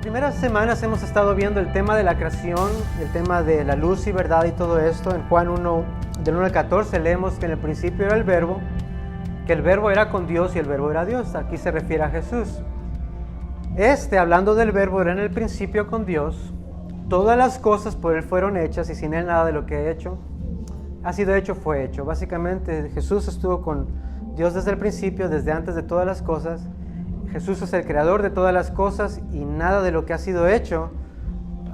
Primeras semanas hemos estado viendo el tema de la creación, el tema de la luz y verdad y todo esto. En Juan 1, del 1 al 14 leemos que en el principio era el verbo, que el verbo era con Dios y el verbo era Dios. Aquí se refiere a Jesús. Hablando del verbo, era en el principio con Dios. Todas las cosas por Él fueron hechas y sin Él nada de lo que ha sido hecho fue hecho. Básicamente Jesús estuvo con Dios desde el principio, desde antes de todas las cosas. Jesús es el creador de todas las cosas y nada de lo que ha sido hecho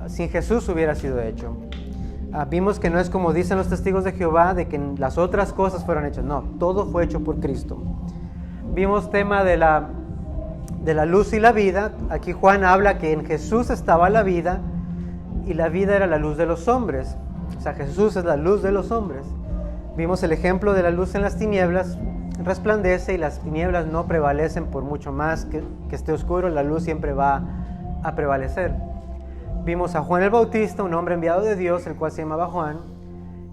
sin Jesús hubiera sido hecho. Vimos que no es como dicen los testigos de Jehová, de que las otras cosas fueron hechas. No, todo fue hecho por Cristo. Vimos tema de la luz y la vida. Aquí Juan habla que en Jesús estaba la vida y la vida era la luz de los hombres. O sea, Jesús es la luz de los hombres. Vimos el ejemplo de la luz en las tinieblas. Resplandece y las tinieblas no prevalecen por mucho más que esté oscuro, la luz siempre va a prevalecer. Vimos a Juan el Bautista, un hombre enviado de Dios, el cual se llamaba Juan.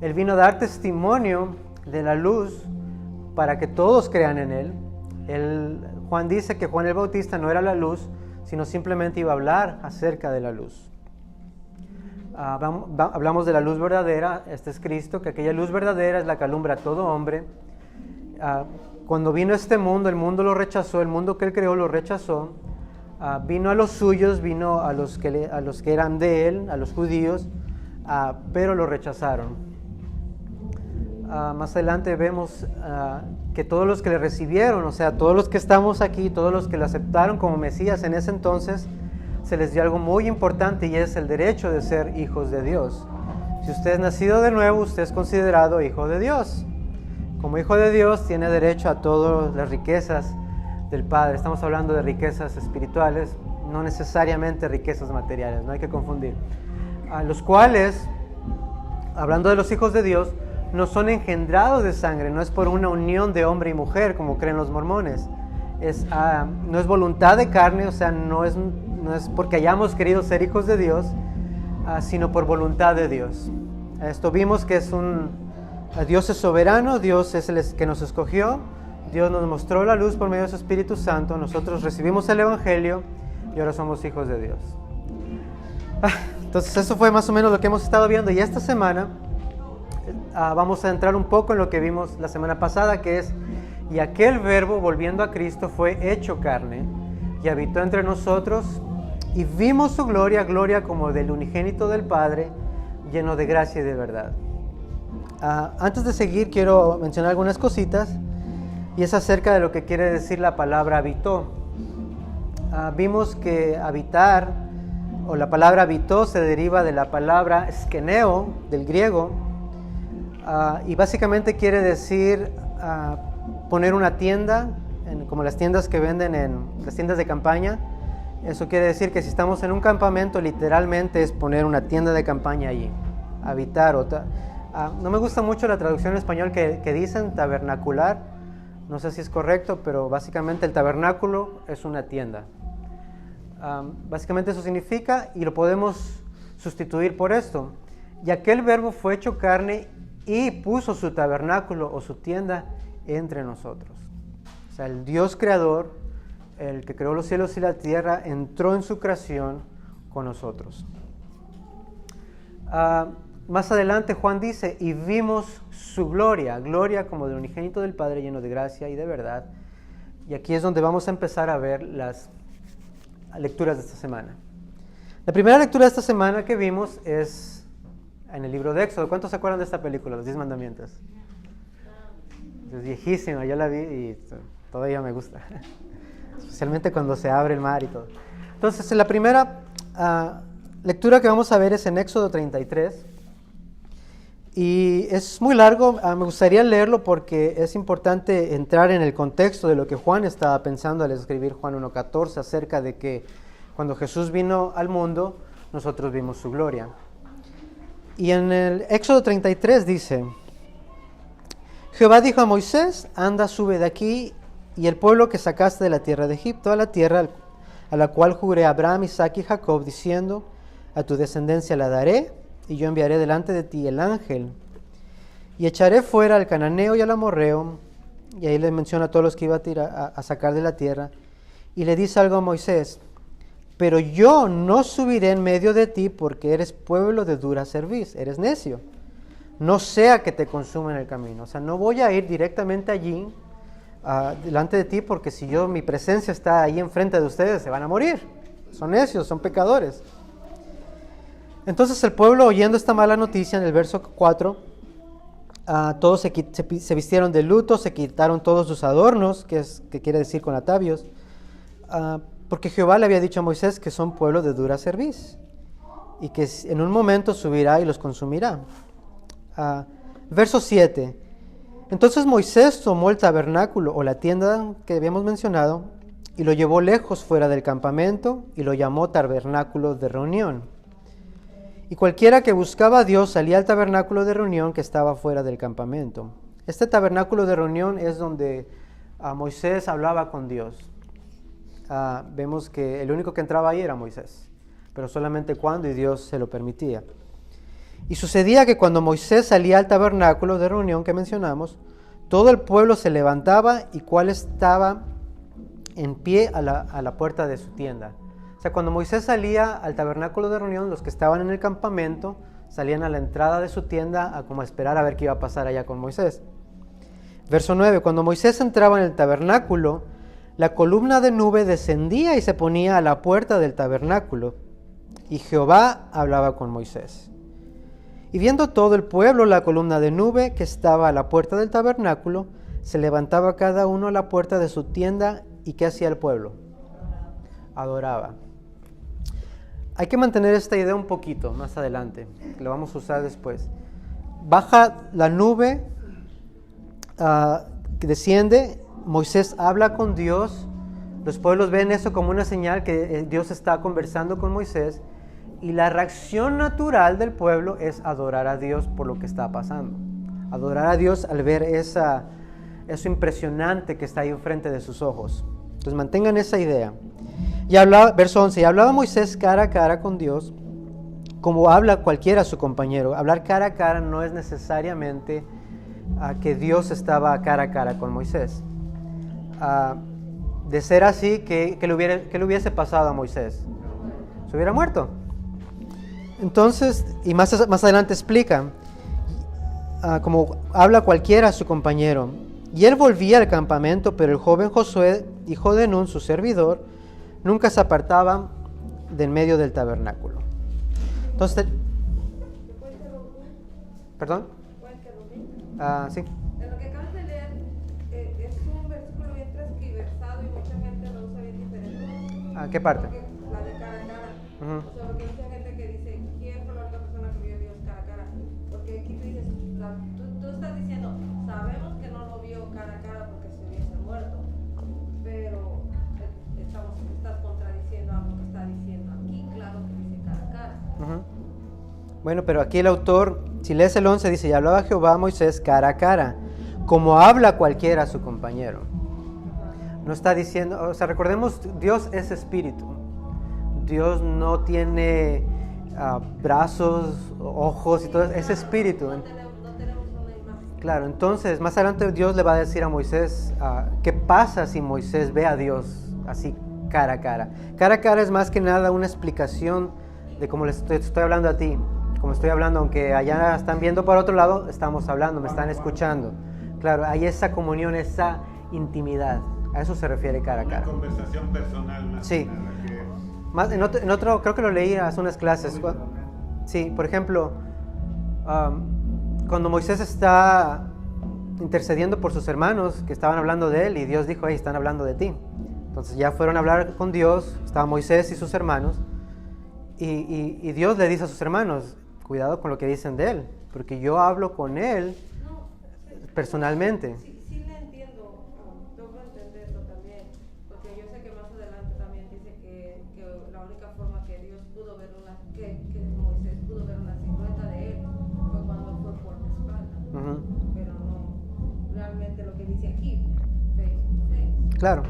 Él vino a dar testimonio de la luz para que todos crean en él. Juan dice que Juan el Bautista no era la luz, sino simplemente iba a hablar acerca de la luz. Hablamos de la luz verdadera, este es Cristo, que aquella luz verdadera es la que alumbra a todo hombre. Cuando vino a este mundo, el mundo lo rechazó, el mundo que Él creó lo rechazó. Vino a los suyos, vino a los que eran de Él, a los judíos, pero lo rechazaron. Más adelante vemos que todos los que le recibieron, o sea, todos los que estamos aquí, todos los que le aceptaron como Mesías en ese entonces, se les dio algo muy importante y es el derecho de ser hijos de Dios. Si usted es nacido de nuevo, usted es considerado hijo de Dios. Como hijo de Dios tiene derecho a todas las riquezas del Padre. Estamos hablando de riquezas espirituales, no necesariamente riquezas materiales, no hay que confundir. Los cuales, hablando de los hijos de Dios, no son engendrados de sangre, no es por una unión de hombre y mujer como creen los mormones. No es voluntad de carne, o sea, no es porque hayamos querido ser hijos de Dios, sino por voluntad de Dios. Esto vimos que Dios es soberano, Dios es el que nos escogió, Dios nos mostró la luz por medio de su Espíritu Santo, nosotros recibimos el Evangelio y ahora somos hijos de Dios. Entonces eso fue más o menos lo que hemos estado viendo y esta semana vamos a entrar un poco en lo que vimos la semana pasada, que es: y aquel verbo, volviendo a Cristo, fue hecho carne y habitó entre nosotros y vimos su gloria, gloria como del unigénito del Padre, lleno de gracia y de verdad. Antes de seguir quiero mencionar algunas cositas y es acerca de lo que quiere decir la palabra habitó. Vimos que habitar o la palabra habitó se deriva de la palabra skeneo del griego y básicamente quiere decir poner una tienda, como las tiendas que venden en las tiendas de campaña. Eso quiere decir que si estamos en un campamento, literalmente es poner una tienda de campaña allí, habitar. No me gusta mucho la traducción en español que dicen tabernacular, no sé si es correcto, pero básicamente el tabernáculo es una tienda. Básicamente eso significa, y lo podemos sustituir por esto: y aquel verbo fue hecho carne y puso su tabernáculo o su tienda entre nosotros. O sea, el Dios creador, el que creó los cielos y la tierra, entró en su creación con nosotros. Más adelante Juan dice: y vimos su gloria, gloria como del unigénito del Padre, lleno de gracia y de verdad. Y aquí es donde vamos a empezar a ver las lecturas de esta semana. La primera lectura de esta semana que vimos es en el libro de Éxodo. ¿Cuántos se acuerdan de esta película, Los 10 Mandamientos? Es viejísima, yo la vi y todavía me gusta, especialmente cuando se abre el mar y todo. Entonces, la primera lectura que vamos a ver es en Éxodo 33. Y es muy largo, me gustaría leerlo porque es importante entrar en el contexto de lo que Juan estaba pensando al escribir Juan 1:14 acerca de que cuando Jesús vino al mundo, nosotros vimos su gloria. Y en el Éxodo 33 dice: Jehová dijo a Moisés: anda, sube de aquí, y el pueblo que sacaste de la tierra de Egipto, a la tierra a la cual juré a Abraham, Isaac y Jacob, diciendo: a tu descendencia la daré, y yo enviaré delante de ti el ángel, y echaré fuera al cananeo y al amorreo. Y ahí le menciona a todos los que iba a sacar de la tierra, y le dice algo a Moisés: pero yo no subiré en medio de ti porque eres pueblo de dura cerviz, eres necio. No sea que te consuma en el camino. O sea, no voy a ir directamente allí, delante de ti, porque si mi presencia está ahí enfrente de ustedes, se van a morir. Son necios, son pecadores. Entonces el pueblo, oyendo esta mala noticia, en el verso 4, todos se vistieron de luto, se quitaron todos sus adornos, que quiere decir con atavios, porque Jehová le había dicho a Moisés que son pueblo de dura cerviz, y que en un momento subirá y los consumirá. Verso 7. Entonces Moisés tomó el tabernáculo o la tienda que habíamos mencionado y lo llevó lejos fuera del campamento y lo llamó tabernáculo de reunión. Y cualquiera que buscaba a Dios salía al tabernáculo de reunión que estaba fuera del campamento. Este tabernáculo de reunión es donde Moisés hablaba con Dios. Vemos que el único que entraba ahí era Moisés, pero solamente cuando y Dios se lo permitía. Y sucedía que cuando Moisés salía al tabernáculo de reunión que mencionamos, todo el pueblo se levantaba y cuál estaba en pie a la puerta de su tienda. O sea, cuando Moisés salía al tabernáculo de reunión, los que estaban en el campamento salían a la entrada de su tienda a como esperar a ver qué iba a pasar allá con Moisés. Verso 9, cuando Moisés entraba en el tabernáculo, la columna de nube descendía y se ponía a la puerta del tabernáculo, y Jehová hablaba con Moisés. Y viendo todo el pueblo la columna de nube que estaba a la puerta del tabernáculo, se levantaba cada uno a la puerta de su tienda. ¿Y qué hacía el pueblo? Adoraba. Hay que mantener esta idea un poquito más adelante, que lo vamos a usar después. Baja la nube, que desciende, Moisés habla con Dios, los pueblos ven eso como una señal que Dios está conversando con Moisés, y la reacción natural del pueblo es adorar a Dios por lo que está pasando. Adorar a Dios al ver eso impresionante que está ahí enfrente de sus ojos. Entonces mantengan esa idea. Verso 11, y hablaba Moisés cara a cara con Dios, como habla cualquiera a su compañero. Hablar cara a cara no es necesariamente que Dios estaba cara a cara con Moisés. De ser así, ¿qué le hubiese pasado a Moisés? Se hubiera muerto. Entonces, y más adelante explica, como habla cualquiera a su compañero. Y él volvía al campamento, pero el joven Josué, hijo de Nun, su servidor, nunca se apartaba del medio del tabernáculo. Entonces, ¿perdón? Sí. En lo que acabas de leer, es un versículo bien transgiversado y mucha gente lo usa bien diferente. ¿Qué parte? Porque la de cara a cara. O sea, porque hay mucha gente que dice, ¿quién fue la otra persona que vio a Dios cara a cara? Porque aquí tú dices, tú estás diciendo, sabemos que no lo vio cara a cara porque se hubiese muerto, pero estás contradiciendo algo que está diciendo aquí, claro que dice cara a cara. Bueno, pero aquí el autor, si lees el 11, dice, y hablaba Jehová a Moisés cara a cara, como habla cualquiera a su compañero. No está diciendo, o sea, recordemos, Dios es espíritu. Dios no tiene brazos, ojos y todo, es espíritu. No tenemos una imagen. Claro, entonces, más adelante Dios le va a decir a Moisés, ¿qué pasa si Moisés ve a Dios así cara a cara? Cara a cara es más que nada una explicación de cómo les estoy hablando a ti. Como estoy hablando, aunque allá están viendo para otro lado, estamos hablando, me están escuchando. Claro, hay esa comunión, esa intimidad. A eso se refiere cara a cara. Una conversación personal más. Sí. Que... Más en otro, creo que lo leí hace unas clases. Sí, por ejemplo, cuando Moisés está intercediendo por sus hermanos que estaban hablando de él y Dios dijo, hey, están hablando de ti. Entonces ya fueron a hablar con Dios, estaban Moisés y sus hermanos, y Dios le dice a sus hermanos, cuidado con lo que dicen de él, porque yo hablo con él personalmente. Sí le entiendo, logro entenderlo también, porque yo sé que más adelante también dice que la única forma que Dios pudo ver que Moisés pudo ver una silueta de él fue cuando fue por la espalda, pero no realmente lo que dice aquí, face to face. Claro,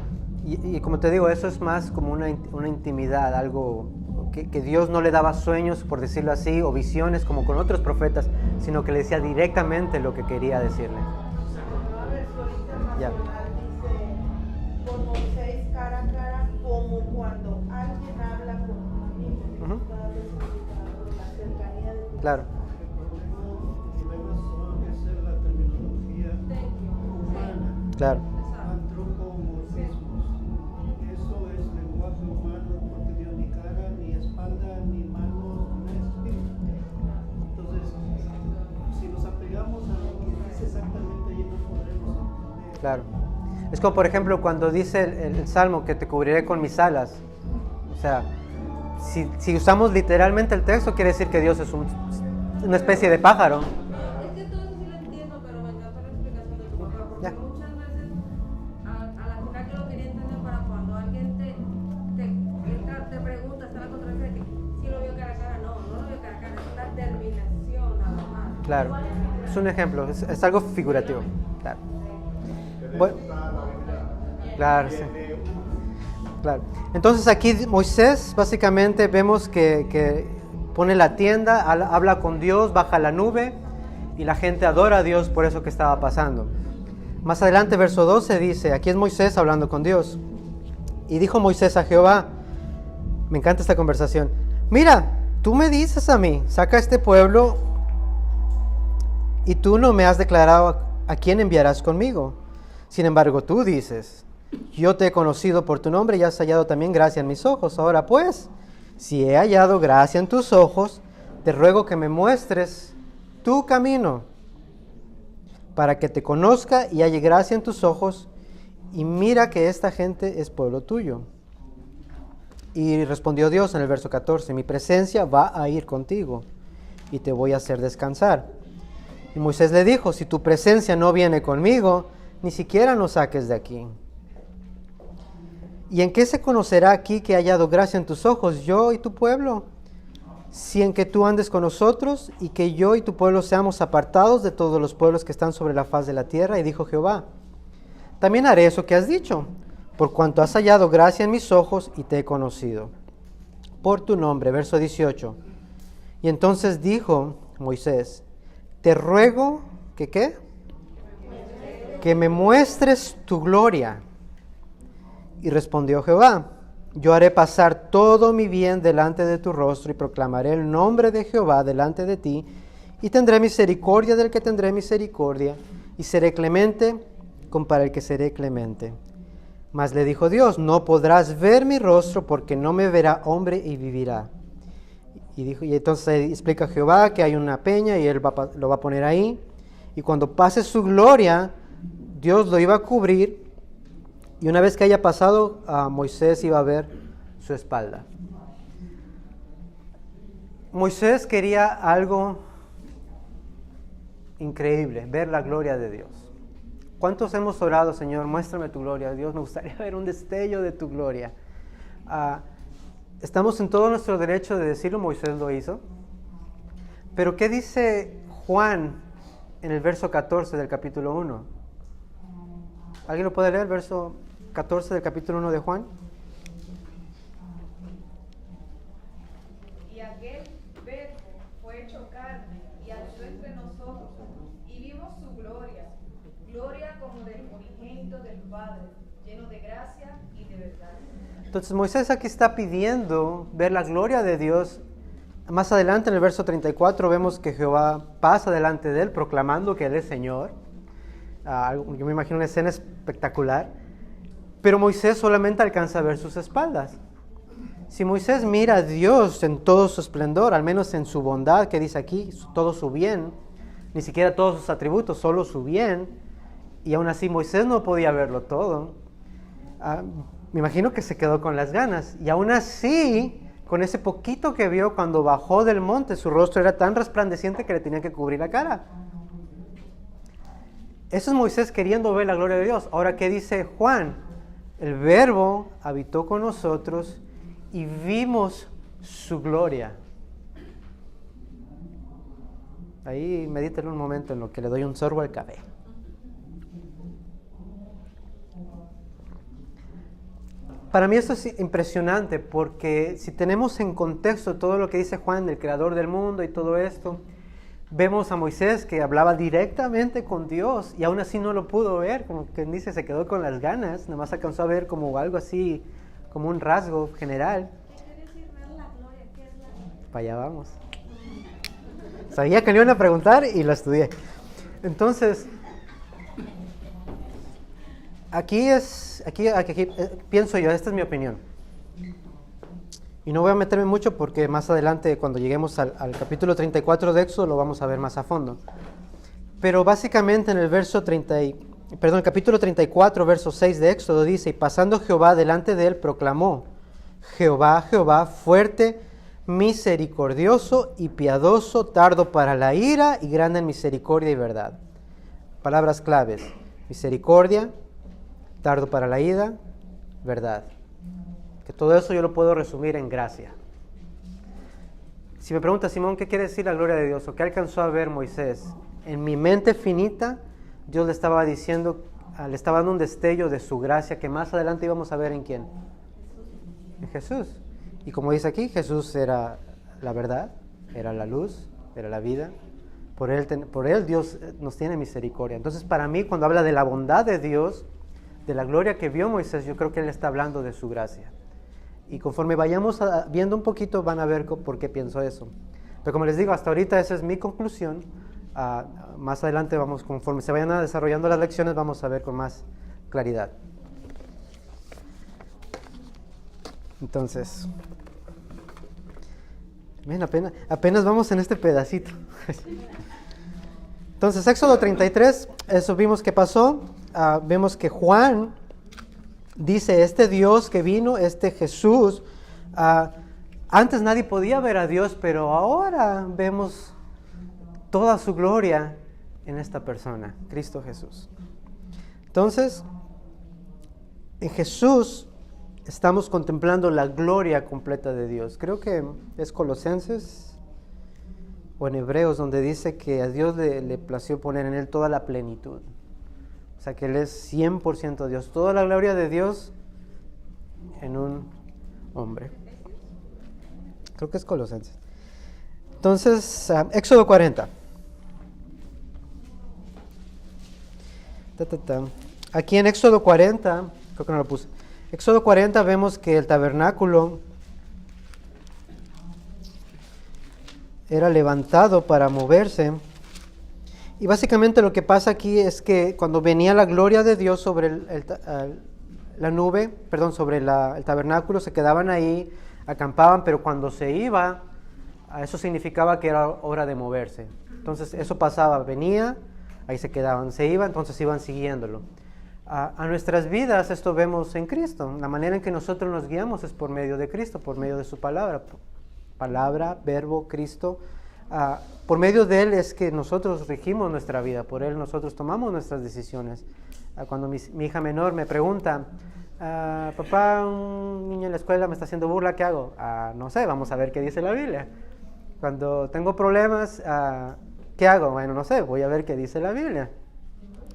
y como te digo, eso es más como una intimidad, algo que Dios no le daba sueños, por decirlo así, o visiones como con otros profetas, sino que le decía directamente lo que quería decirle. Una versión Ya. internacional dice, con Moisés cara a cara, como cuando alguien habla Claro, El problema es la terminología humana. claro, Antropomorfismos. Eso es lenguaje humano porque Dios ni cara, ni espalda, ni manos, ni espíritu. Entonces, si nos apegamos a lo que dice exactamente allí, no podremos entender. claro. Es como, por ejemplo, cuando dice el Salmo que te cubriré con mis alas. O sea, si usamos literalmente el texto, quiere decir que Dios es una especie de pájaro. Es que todo eso sí lo entiendo, pero me encanta la explicación de tu papá, porque Ya. muchas veces a la final yo lo quería entender para cuando alguien te pregunta, está la contraria de que si lo vio cara a cara, no lo vio cara a cara, es una terminación nada más. Claro, es un ejemplo, es algo figurativo. Claro. Bueno, claro, sí. Claro. Entonces aquí Moisés básicamente vemos que pone la tienda, habla con Dios, baja la nube y la gente adora a Dios por eso que estaba pasando. Más adelante, verso 12 dice, aquí es Moisés hablando con Dios. Y dijo Moisés a Jehová, me encanta esta conversación, mira, tú me dices a mí, saca a este pueblo y tú no me has declarado a quién enviarás conmigo. Sin embargo, tú dices, yo te he conocido por tu nombre y has hallado también gracia en mis ojos. Ahora pues, si he hallado gracia en tus ojos, te ruego que me muestres tu camino, para que te conozca y halle gracia en tus ojos, y mira que esta gente es pueblo tuyo. Y respondió Dios en el verso 14, mi presencia va a ir contigo, y te voy a hacer descansar. Y Moisés le dijo, si tu presencia no viene conmigo, ni siquiera nos saques de aquí. ¿Y en qué se conocerá aquí que he hallado gracia en tus ojos, yo y tu pueblo? Si en que tú andes con nosotros y que yo y tu pueblo seamos apartados de todos los pueblos que están sobre la faz de la tierra. Y dijo Jehová, también haré eso que has dicho, por cuanto has hallado gracia en mis ojos y te he conocido por tu nombre. Verso 18. Y entonces dijo Moisés, te ruego que ¿qué? Que me muestres tu gloria. Y respondió Jehová, yo haré pasar todo mi bien delante de tu rostro y proclamaré el nombre de Jehová delante de ti y tendré misericordia del que tendré misericordia y seré clemente con para el que seré clemente. Mas le dijo Dios, no podrás ver mi rostro porque no me verá hombre y vivirá. Y entonces explica Jehová que hay una peña y él lo va a poner ahí. Y cuando pase su gloria, Dios lo iba a cubrir. Y una vez que haya pasado, Moisés iba a ver su espalda. Moisés quería algo increíble, ver la gloria de Dios. ¿Cuántos hemos orado, Señor, muéstrame tu gloria? Dios, me gustaría ver un destello de tu gloria. Estamos en todo nuestro derecho de decirlo, Moisés lo hizo. Pero ¿qué dice Juan en el verso 14 del capítulo 1? ¿Alguien lo puede leer, el verso 14 del capítulo 1 de Juan? Y aquel verbo fue hecho carne y habitó entre nosotros, y vimos su gloria, gloria como del unigénito del Padre, lleno de gracia y de verdad. Entonces Moisés aquí está pidiendo ver la gloria de Dios. Más adelante en el verso 34 vemos que Jehová pasa delante de él proclamando que él es Señor. Yo me imagino una escena espectacular. Pero Moisés solamente alcanza a ver sus espaldas. Si Moisés mira a Dios en todo su esplendor, al menos en su bondad que dice aquí, todo su bien, ni siquiera todos sus atributos, solo su bien, y aún así Moisés no podía verlo todo. Me imagino que se quedó con las ganas. Y aún así, con ese poquito que vio cuando bajó del monte, su rostro era tan resplandeciente que le tenía que cubrir la cara. Eso es Moisés queriendo ver la gloria de Dios. Ahora, ¿qué dice Juan? El Verbo habitó con nosotros y vimos su gloria. Ahí mediten un momento en lo que le doy un sorbo al café. Para mí esto es impresionante porque si tenemos en contexto todo lo que dice Juan, el creador del mundo y todo esto, vemos a Moisés que hablaba directamente con Dios y aún así no lo pudo ver, como quien dice, se quedó con las ganas, nada más alcanzó a ver como algo así, como un rasgo general. ¿Qué quiere decir ver la gloria? ¿Qué es la gloria? Para allá vamos. Sabía que le iban a preguntar y lo estudié. Entonces, aquí pienso yo, esta es mi opinión. Y no voy a meterme mucho porque más adelante, cuando lleguemos al capítulo 34 de Éxodo, lo vamos a ver más a fondo. Pero básicamente en el capítulo 34, verso 6 de Éxodo dice: y pasando Jehová delante de él, proclamó: Jehová, Jehová, fuerte, misericordioso y piadoso, tardo para la ira y grande en misericordia y verdad. Palabras claves: misericordia, tardo para la ira, verdad. Que todo eso yo lo puedo resumir en gracia. Si me pregunta Simón, ¿qué quiere decir la gloria de Dios? ¿O qué alcanzó a ver Moisés? En mi mente finita, Dios le estaba diciendo, le estaba dando un destello de su gracia que más adelante íbamos a ver en quién. En Jesús. Y como dice aquí, Jesús era la verdad, era la luz, era la vida. Por él Dios nos tiene misericordia. Entonces, para mí, cuando habla de la bondad de Dios, de la gloria que vio Moisés, yo creo que él está hablando de su gracia. Y conforme vayamos viendo un poquito, van a ver por qué pienso eso. Pero como les digo, hasta ahorita esa es mi conclusión. Más adelante conforme se vayan desarrollando las lecciones, vamos a ver con más claridad. Entonces, ven, apenas vamos en este pedacito. Entonces, Éxodo 33, eso vimos que pasó. Vemos que Juan dice, este Dios que vino, este Jesús, antes nadie podía ver a Dios, pero ahora vemos toda su gloria en esta persona, Cristo Jesús. Entonces, en Jesús estamos contemplando la gloria completa de Dios. Creo que es Colosenses o en Hebreos donde dice que a Dios le plació poner en él toda la plenitud. O sea que él es 100% Dios. Toda la gloria de Dios en un hombre. Creo que es Colosenses. Entonces, Éxodo 40. Aquí en Éxodo 40, creo que no lo puse. Éxodo 40 vemos que el tabernáculo era levantado para moverse. Y básicamente lo que pasa aquí es que cuando venía la gloria de Dios sobre la nube, sobre el tabernáculo, se quedaban ahí, acampaban, pero cuando se iba, eso significaba que era hora de moverse. Entonces eso pasaba, venía, ahí se quedaban, se iba, entonces iban siguiéndolo. A nuestras vidas esto vemos en Cristo. La manera en que nosotros nos guiamos es por medio de Cristo, por medio de su palabra. Palabra, verbo, Cristo. Por medio de Él es que nosotros regimos nuestra vida, por Él nosotros tomamos nuestras decisiones. Cuando mi hija menor me pregunta, papá, un niño en la escuela me está haciendo burla, ¿qué hago? No sé, vamos a ver qué dice la Biblia. Cuando tengo problemas, ¿qué hago? Bueno, no sé, voy a ver qué dice la Biblia.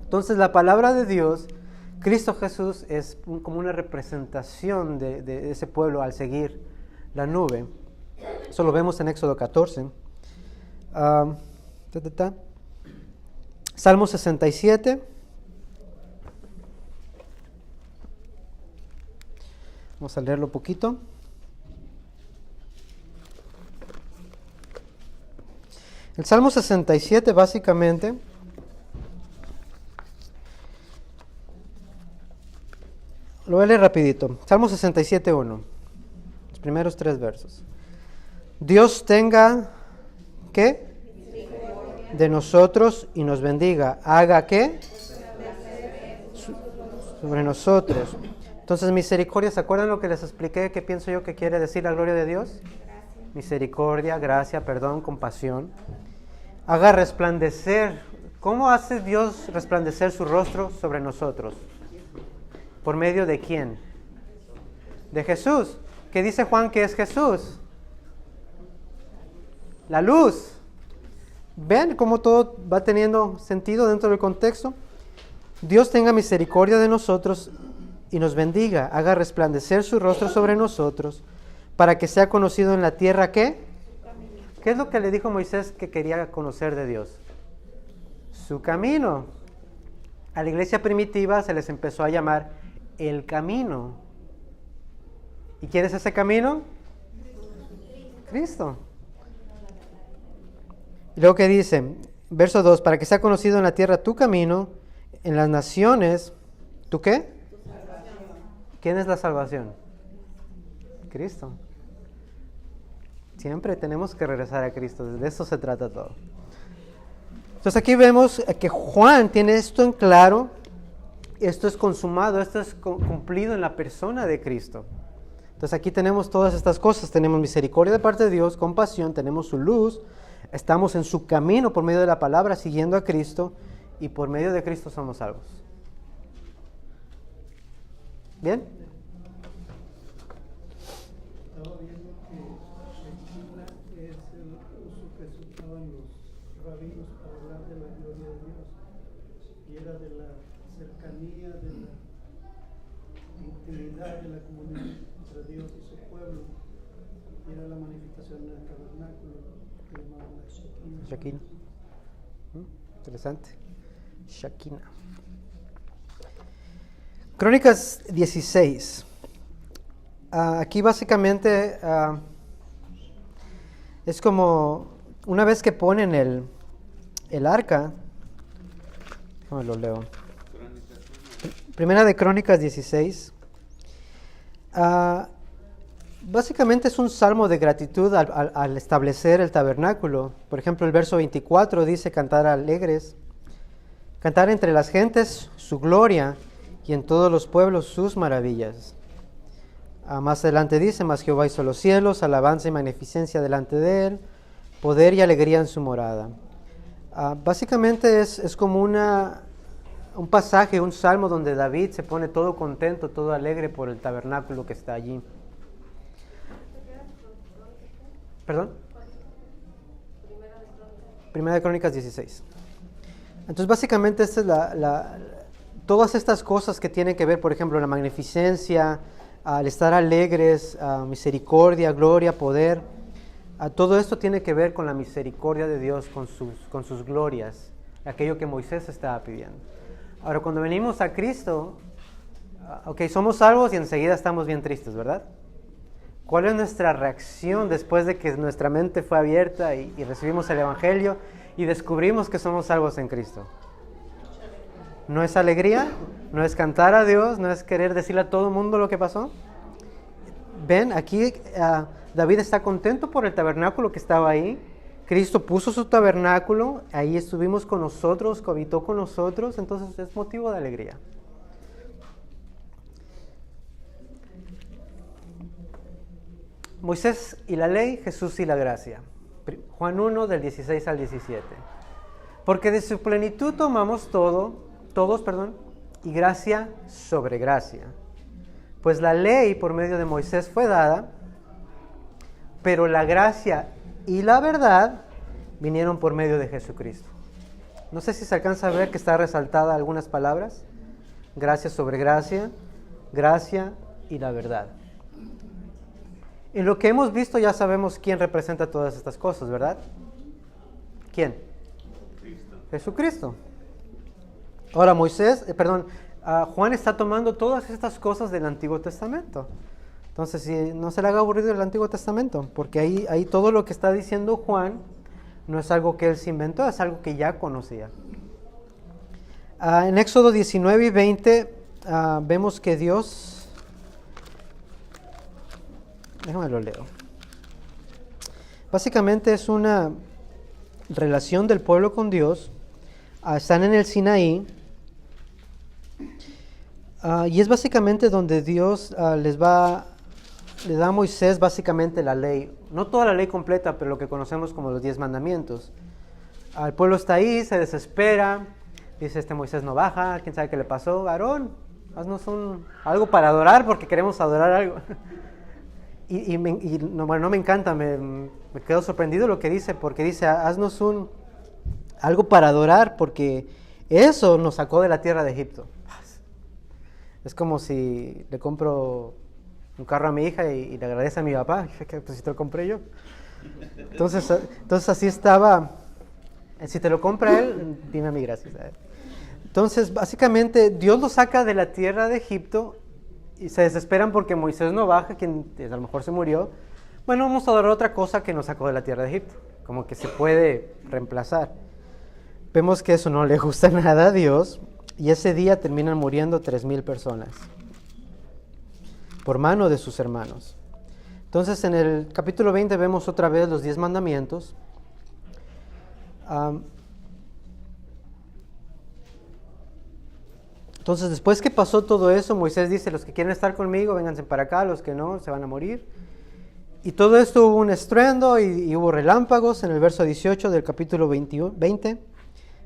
Entonces la palabra de Dios, Cristo Jesús, es como una representación de ese pueblo al seguir la nube. Eso lo vemos en Éxodo 14. Salmo 67. Vamos a leerlo un poquito. El Salmo 67 básicamente lo voy a leer rapidito. Salmo 67:1. Los primeros 3 versos. Dios tenga, ¿qué? De nosotros y nos bendiga. Haga, ¿qué? Sobre nosotros. Entonces, misericordia, ¿se acuerdan lo que les expliqué? ¿Qué pienso yo que quiere decir la gloria de Dios? Misericordia, gracia, perdón, compasión. Haga resplandecer. ¿Cómo hace Dios resplandecer su rostro sobre nosotros? ¿Por medio de quién? De Jesús. ¿Qué dice Juan que es Jesús? La luz. ¿Ven cómo todo va teniendo sentido dentro del contexto? Dios tenga misericordia de nosotros y nos bendiga, haga resplandecer su rostro sobre nosotros, para que sea conocido en la tierra, ¿qué? ¿Qué es lo que le dijo Moisés que quería conocer de Dios? Su camino. A la iglesia primitiva se les empezó a llamar el camino. ¿Y quién es ese camino? Cristo. Y luego que dice, verso 2, para que sea conocido en la tierra tu camino, en las naciones, ¿tú qué? ¿Quién es la salvación? Cristo. Siempre tenemos que regresar a Cristo, de eso se trata todo. Entonces aquí vemos que Juan tiene esto en claro, esto es consumado, esto es cumplido en la persona de Cristo. Entonces aquí tenemos todas estas cosas, tenemos misericordia de parte de Dios, compasión, tenemos su luz, estamos en su camino por medio de la palabra, siguiendo a Cristo, y por medio de Cristo somos salvos. ¿Bien? Estaba viendo que Shekinah es el uso que se usaban los rabinos para hablar de la gloria de Dios. Y era de la cercanía, de la intimidad, de la comunión entre Dios y su pueblo. Y era la manifestación del tabernáculo que llamaban la Shekinah. Shekinah. Interesante. Shekinah. Crónicas 16. Aquí básicamente es como una vez que ponen el arca, déjame lo leo. Primera de Crónicas 16. Básicamente es un salmo de gratitud al establecer el tabernáculo. Por ejemplo, el verso 24 dice cantar alegres, cantar entre las gentes su gloria y en todos los pueblos sus maravillas. Más adelante dice, mas Jehová hizo los cielos, alabanza y magnificencia delante de él, poder y alegría en su morada. Básicamente es como un pasaje, un salmo donde David se pone todo contento, todo alegre por el tabernáculo que está allí. ¿Perdón? Primera de Crónicas 16. Entonces básicamente esta es todas estas cosas que tienen que ver, por ejemplo, la magnificencia, al estar alegres, misericordia, gloria, poder, todo esto tiene que ver con la misericordia de Dios, con sus glorias, aquello que Moisés estaba pidiendo. Ahora, cuando venimos a Cristo, somos salvos y enseguida estamos bien tristes, ¿verdad? ¿Cuál es nuestra reacción después de que nuestra mente fue abierta y recibimos el Evangelio y descubrimos que somos salvos en Cristo? ¿No es alegría? ¿No es cantar a Dios? ¿No es querer decirle a todo el mundo lo que pasó? Ven, aquí David está contento por el tabernáculo que estaba ahí. Cristo puso su tabernáculo, ahí estuvimos con nosotros, cohabitó con nosotros, entonces es motivo de alegría. Moisés y la ley, Jesús y la gracia. Juan 1 del 16 al 17. Porque de su plenitud tomamos todos, y gracia sobre gracia. Pues la ley por medio de Moisés fue dada, pero la gracia y la verdad vinieron por medio de Jesucristo. No sé si se alcanza a ver que está resaltada algunas palabras. Gracia sobre gracia, gracia y la verdad. En lo que hemos visto ya sabemos quién representa todas estas cosas, ¿verdad? ¿Quién? Cristo. Jesucristo. Ahora Juan está tomando todas estas cosas del Antiguo Testamento. Entonces, si no se le haga aburrido el Antiguo Testamento, porque ahí todo lo que está diciendo Juan no es algo que él se inventó, es algo que ya conocía. En Éxodo 19 y 20 vemos que Dios... Déjame lo leo. Básicamente es una relación del pueblo con Dios. Están en el Sinaí. Y es básicamente donde Dios le da a Moisés básicamente la ley. No toda la ley completa, pero lo que conocemos como los 10 mandamientos. El pueblo está ahí, se desespera. Dice, Moisés no baja, quién sabe qué le pasó. Aarón, haznos algo para adorar, porque queremos adorar algo. No me encanta, me quedo sorprendido lo que dice, porque dice, haznos algo para adorar, porque eso nos sacó de la tierra de Egipto. Es como si le compro un carro a mi hija y le agradece a mi papá, que pues si te lo compré yo. Entonces así estaba. Si te lo compra él, dime a mí gracias. Entonces, básicamente, Dios lo saca de la tierra de Egipto y se desesperan porque Moisés no baja, quien a lo mejor se murió. Bueno, vamos a adorar otra cosa que nos sacó de la tierra de Egipto. como que se puede reemplazar. Vemos que eso no le gusta nada a Dios, y ese día terminan muriendo 3,000 personas por mano de sus hermanos. Entonces en el capítulo 20 vemos otra vez los 10 mandamientos. Entonces después que pasó todo eso, Moisés dice, los que quieren estar conmigo, vénganse para acá, los que no, se van a morir. Y todo esto hubo un estruendo y hubo relámpagos en el verso 18 del capítulo 20.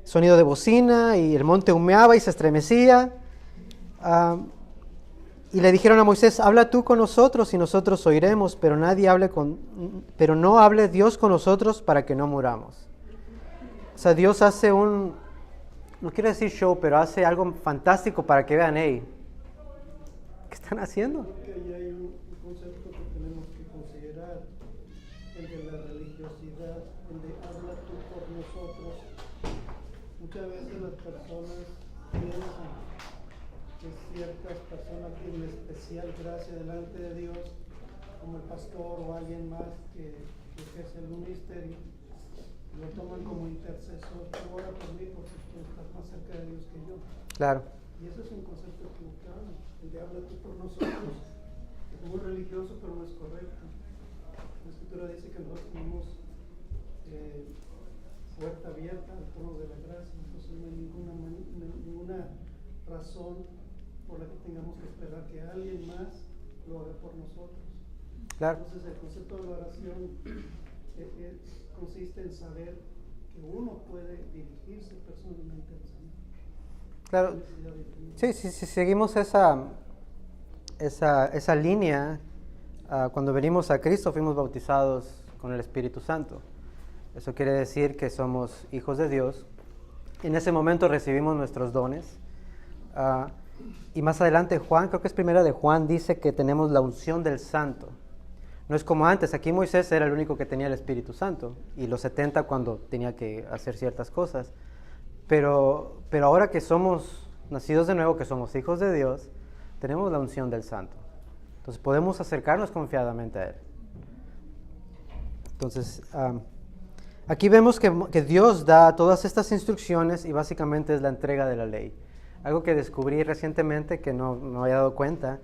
Sonido de bocina y el monte humeaba y se estremecía. Y le dijeron a Moisés, habla tú con nosotros y nosotros oiremos, pero no hable Dios con nosotros para que no muramos. O sea, Dios hace no quiero decir show, pero hace algo fantástico para que vean, hey, ¿qué están haciendo? Creo que ahí hay un concepto que tenemos que considerar, el de la religiosidad, el de habla tú por nosotros. Muchas veces las personas piensan que ciertas personas tienen especial gracia delante de Dios, como el pastor o alguien más que ejerce el ministerio. Lo toman como intercesor, tú ora por mí porque tú estás más cerca de Dios que yo. Claro. Y eso es un concepto equivocado, el de habla tú por nosotros. Es muy religioso, pero no es correcto. La Escritura dice que nosotros tenemos puerta abierta al trono de la gracia, entonces no hay ninguna razón por la que tengamos que esperar que alguien más lo haga por nosotros. Claro. Entonces el concepto de la oración consiste en saber que uno puede dirigirse personalmente al Señor. Claro. Sí, seguimos esa línea, cuando venimos a Cristo fuimos bautizados con el Espíritu Santo. Eso quiere decir que somos hijos de Dios. En ese momento recibimos nuestros dones. Y más adelante Juan, creo que es primera de Juan, dice que tenemos la unción del Santo. No es como antes, aquí Moisés era el único que tenía el Espíritu Santo, y los 70 cuando tenía que hacer ciertas cosas. Pero ahora que somos nacidos de nuevo, que somos hijos de Dios, tenemos la unción del Santo. Entonces podemos acercarnos confiadamente a Él. Entonces, aquí vemos que Dios da todas estas instrucciones y básicamente es la entrega de la ley. Algo que descubrí recientemente que no me había dado cuenta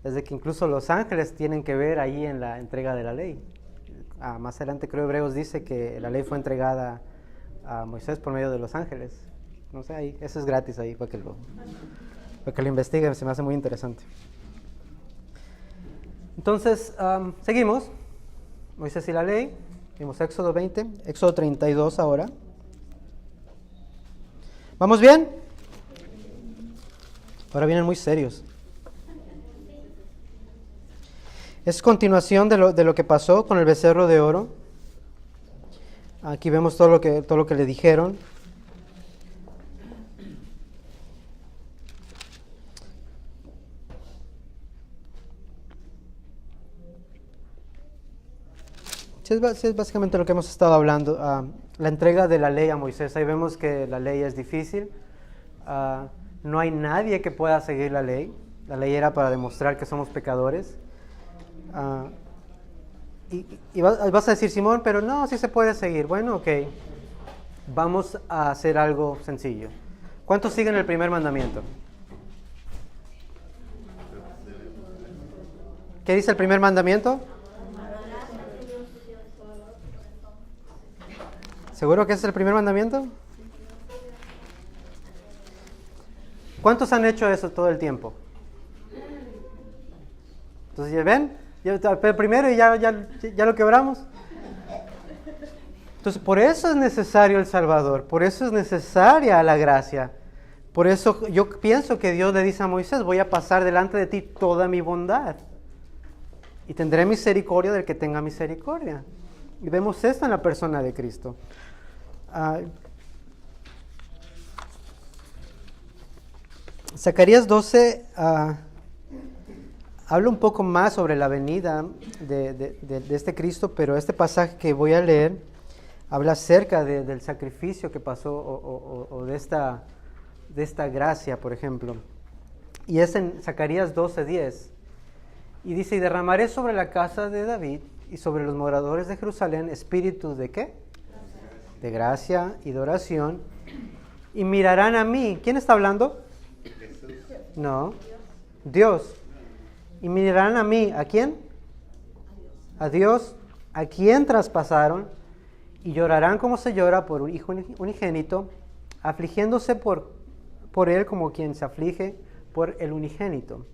es de que incluso los ángeles tienen que ver ahí en la entrega de la ley. Más adelante creo Hebreos dice que la ley fue entregada a Moisés por medio de los ángeles. No sé, ahí, eso es gratis ahí para que lo investiguen, se me hace muy interesante. Entonces, seguimos. Moisés y la ley. Vimos Éxodo 20, Éxodo 32 ahora. ¿Vamos bien? Ahora vienen muy serios. Es continuación de lo que pasó con el becerro de oro. Aquí vemos todo lo que le dijeron. Sí, es básicamente lo que hemos estado hablando. La entrega de la ley a Moisés. Ahí vemos que la ley es difícil. No hay nadie que pueda seguir la ley. La ley era para demostrar que somos pecadores. Y vas a decir, Simón, pero no, sí se puede seguir. Bueno, ok. Vamos a hacer algo sencillo. ¿Cuántos siguen el primer mandamiento? ¿Qué dice el primer mandamiento? ¿Seguro que ese es el primer mandamiento? ¿Cuántos han hecho eso todo el tiempo? Entonces, ¿ya ven? Primero y ya lo quebramos. Entonces, por eso es necesario el Salvador, por eso es necesaria la gracia. Por eso yo pienso que Dios le dice a Moisés, voy a pasar delante de ti toda mi bondad. Y tendré misericordia del que tenga misericordia. Y vemos esto en la persona de Cristo. Zacarías 12 habla un poco más sobre la venida de este Cristo, pero este pasaje que voy a leer habla acerca del sacrificio que pasó o de esta gracia, por ejemplo. Y es en Zacarías 12:10. Y dice, y derramaré sobre la casa de David y sobre los moradores de Jerusalén espíritu de ¿qué? de gracia y de oración, y mirarán a mí. ¿Quién está hablando? Jesús. No, Dios. Y mirarán a mí. ¿A quién? A Dios, a quien traspasaron, y llorarán como se llora por un hijo unigénito, afligiéndose por él como quien se aflige por el unigénito.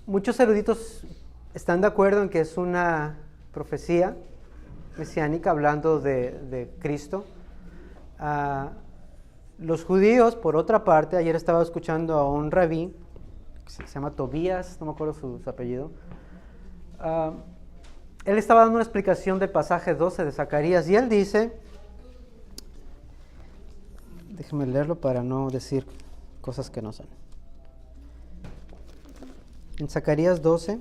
Muchos eruditos están de acuerdo en que es una profecía mesiánica hablando de Cristo. Los judíos, por otra parte, ayer estaba escuchando a un rabí, que se llama Tobías, no me acuerdo su apellido. Él estaba dando una explicación del pasaje 12 de Zacarías, y él dice, déjeme leerlo para no decir cosas que no son. En Zacarías 12,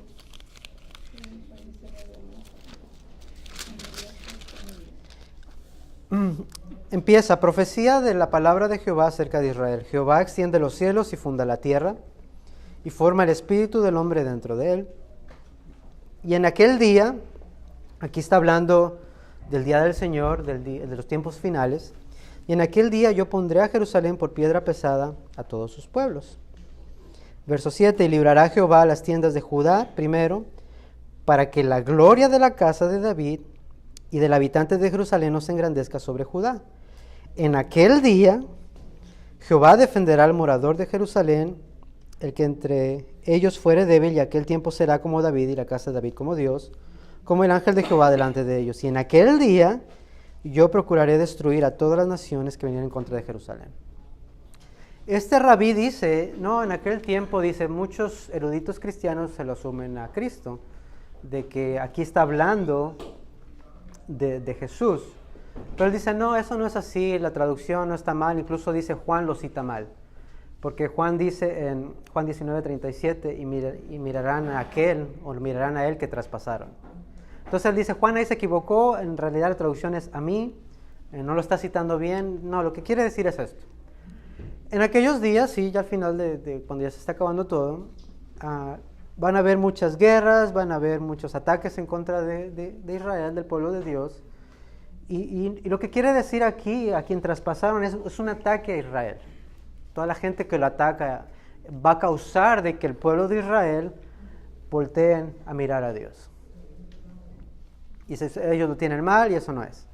empieza, profecía de la palabra de Jehová acerca de Israel. Jehová extiende los cielos y funda la tierra, y forma el espíritu del hombre dentro de él. Y en aquel día, aquí está hablando del día del Señor, de los tiempos finales, y en aquel día yo pondré a Jerusalén por piedra pesada a todos sus pueblos. Verso 7, y librará Jehová las tiendas de Judá primero, para que la gloria de la casa de David y del habitante de Jerusalén no se engrandezca sobre Judá. En aquel día Jehová defenderá al morador de Jerusalén, el que entre ellos fuere débil, y aquel tiempo será como David y la casa de David como Dios, como el ángel de Jehová delante de ellos. Y en aquel día yo procuraré destruir a todas las naciones que vinieron en contra de Jerusalén. Este rabí dice, no, en aquel tiempo, dice, muchos eruditos cristianos se lo asumen a Cristo, de que aquí está hablando de Jesús. Pero él dice, no, eso no es así, la traducción no está mal, incluso dice Juan lo cita mal. Porque Juan dice en Juan 19:37, y mirarán a aquel, o mirarán a él que traspasaron. Entonces él dice, Juan ahí se equivocó, en realidad la traducción es a mí, no lo está citando bien. No, lo que quiere decir es esto. En aquellos días, sí, ya al final de cuando ya se está acabando todo, van a haber muchas guerras, van a haber muchos ataques en contra de Israel, del pueblo de Dios. Y lo que quiere decir aquí, a quien traspasaron, es un ataque a Israel. Toda la gente que lo ataca va a causar de que el pueblo de Israel volteen a mirar a Dios. Y ellos lo tienen mal y eso no es.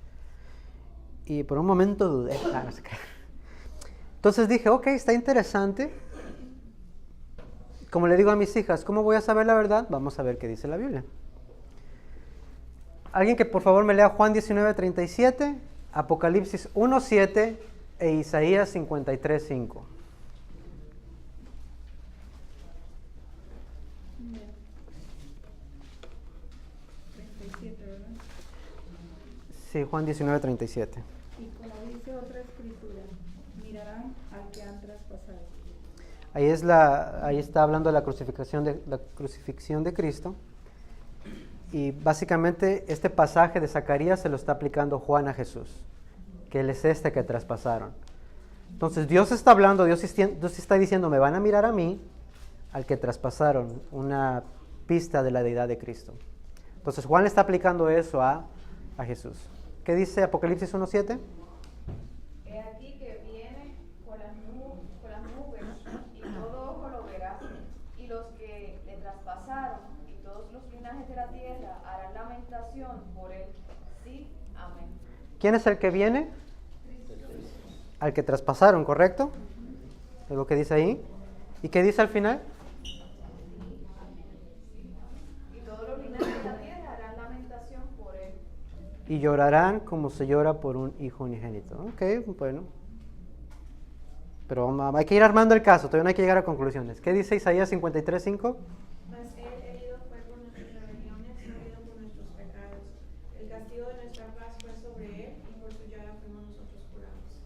Y por un momento dudé. No sé qué. Entonces dije, ok, está interesante. Como le digo a mis hijas, ¿cómo voy a saber la verdad? Vamos a ver qué dice la Biblia. Alguien que por favor me lea Juan 19:37, Apocalipsis 1:7 e Isaías 53:5. Sí, Juan 19:37. Y como dice otra escritura, mirarán al que han traspasado. Ahí está hablando de la crucifixión de Cristo. Y básicamente este pasaje de Zacarías se lo está aplicando Juan a Jesús, que él es este que traspasaron. Entonces Dios está hablando, Dios está diciendo, me van a mirar a mí, al que traspasaron, una pista de la deidad de Cristo. Entonces Juan le está aplicando eso a Jesús. ¿Qué dice Apocalipsis 1:7? He aquí que viene con las nubes, y todo ojo lo verá, y los que le traspasaron, y todos los linajes de la tierra harán lamentación por él. Sí, amén. ¿Quién es el que viene? Al que traspasaron, ¿correcto? Es lo que dice ahí. ¿Y qué dice al final? Y todos los linajes de la tierra harán lamentación por él. Y llorarán como se llora por un hijo unigénito. Ok, bueno. Pero hay que ir armando el caso, todavía no hay que llegar a conclusiones. ¿Qué dice Isaías 53:5? Mas él herido fue por nuestras rebeliones, molido por nuestros pecados. El castigo de nuestra paz fue sobre él, y por su llaga fuimos nosotros curados.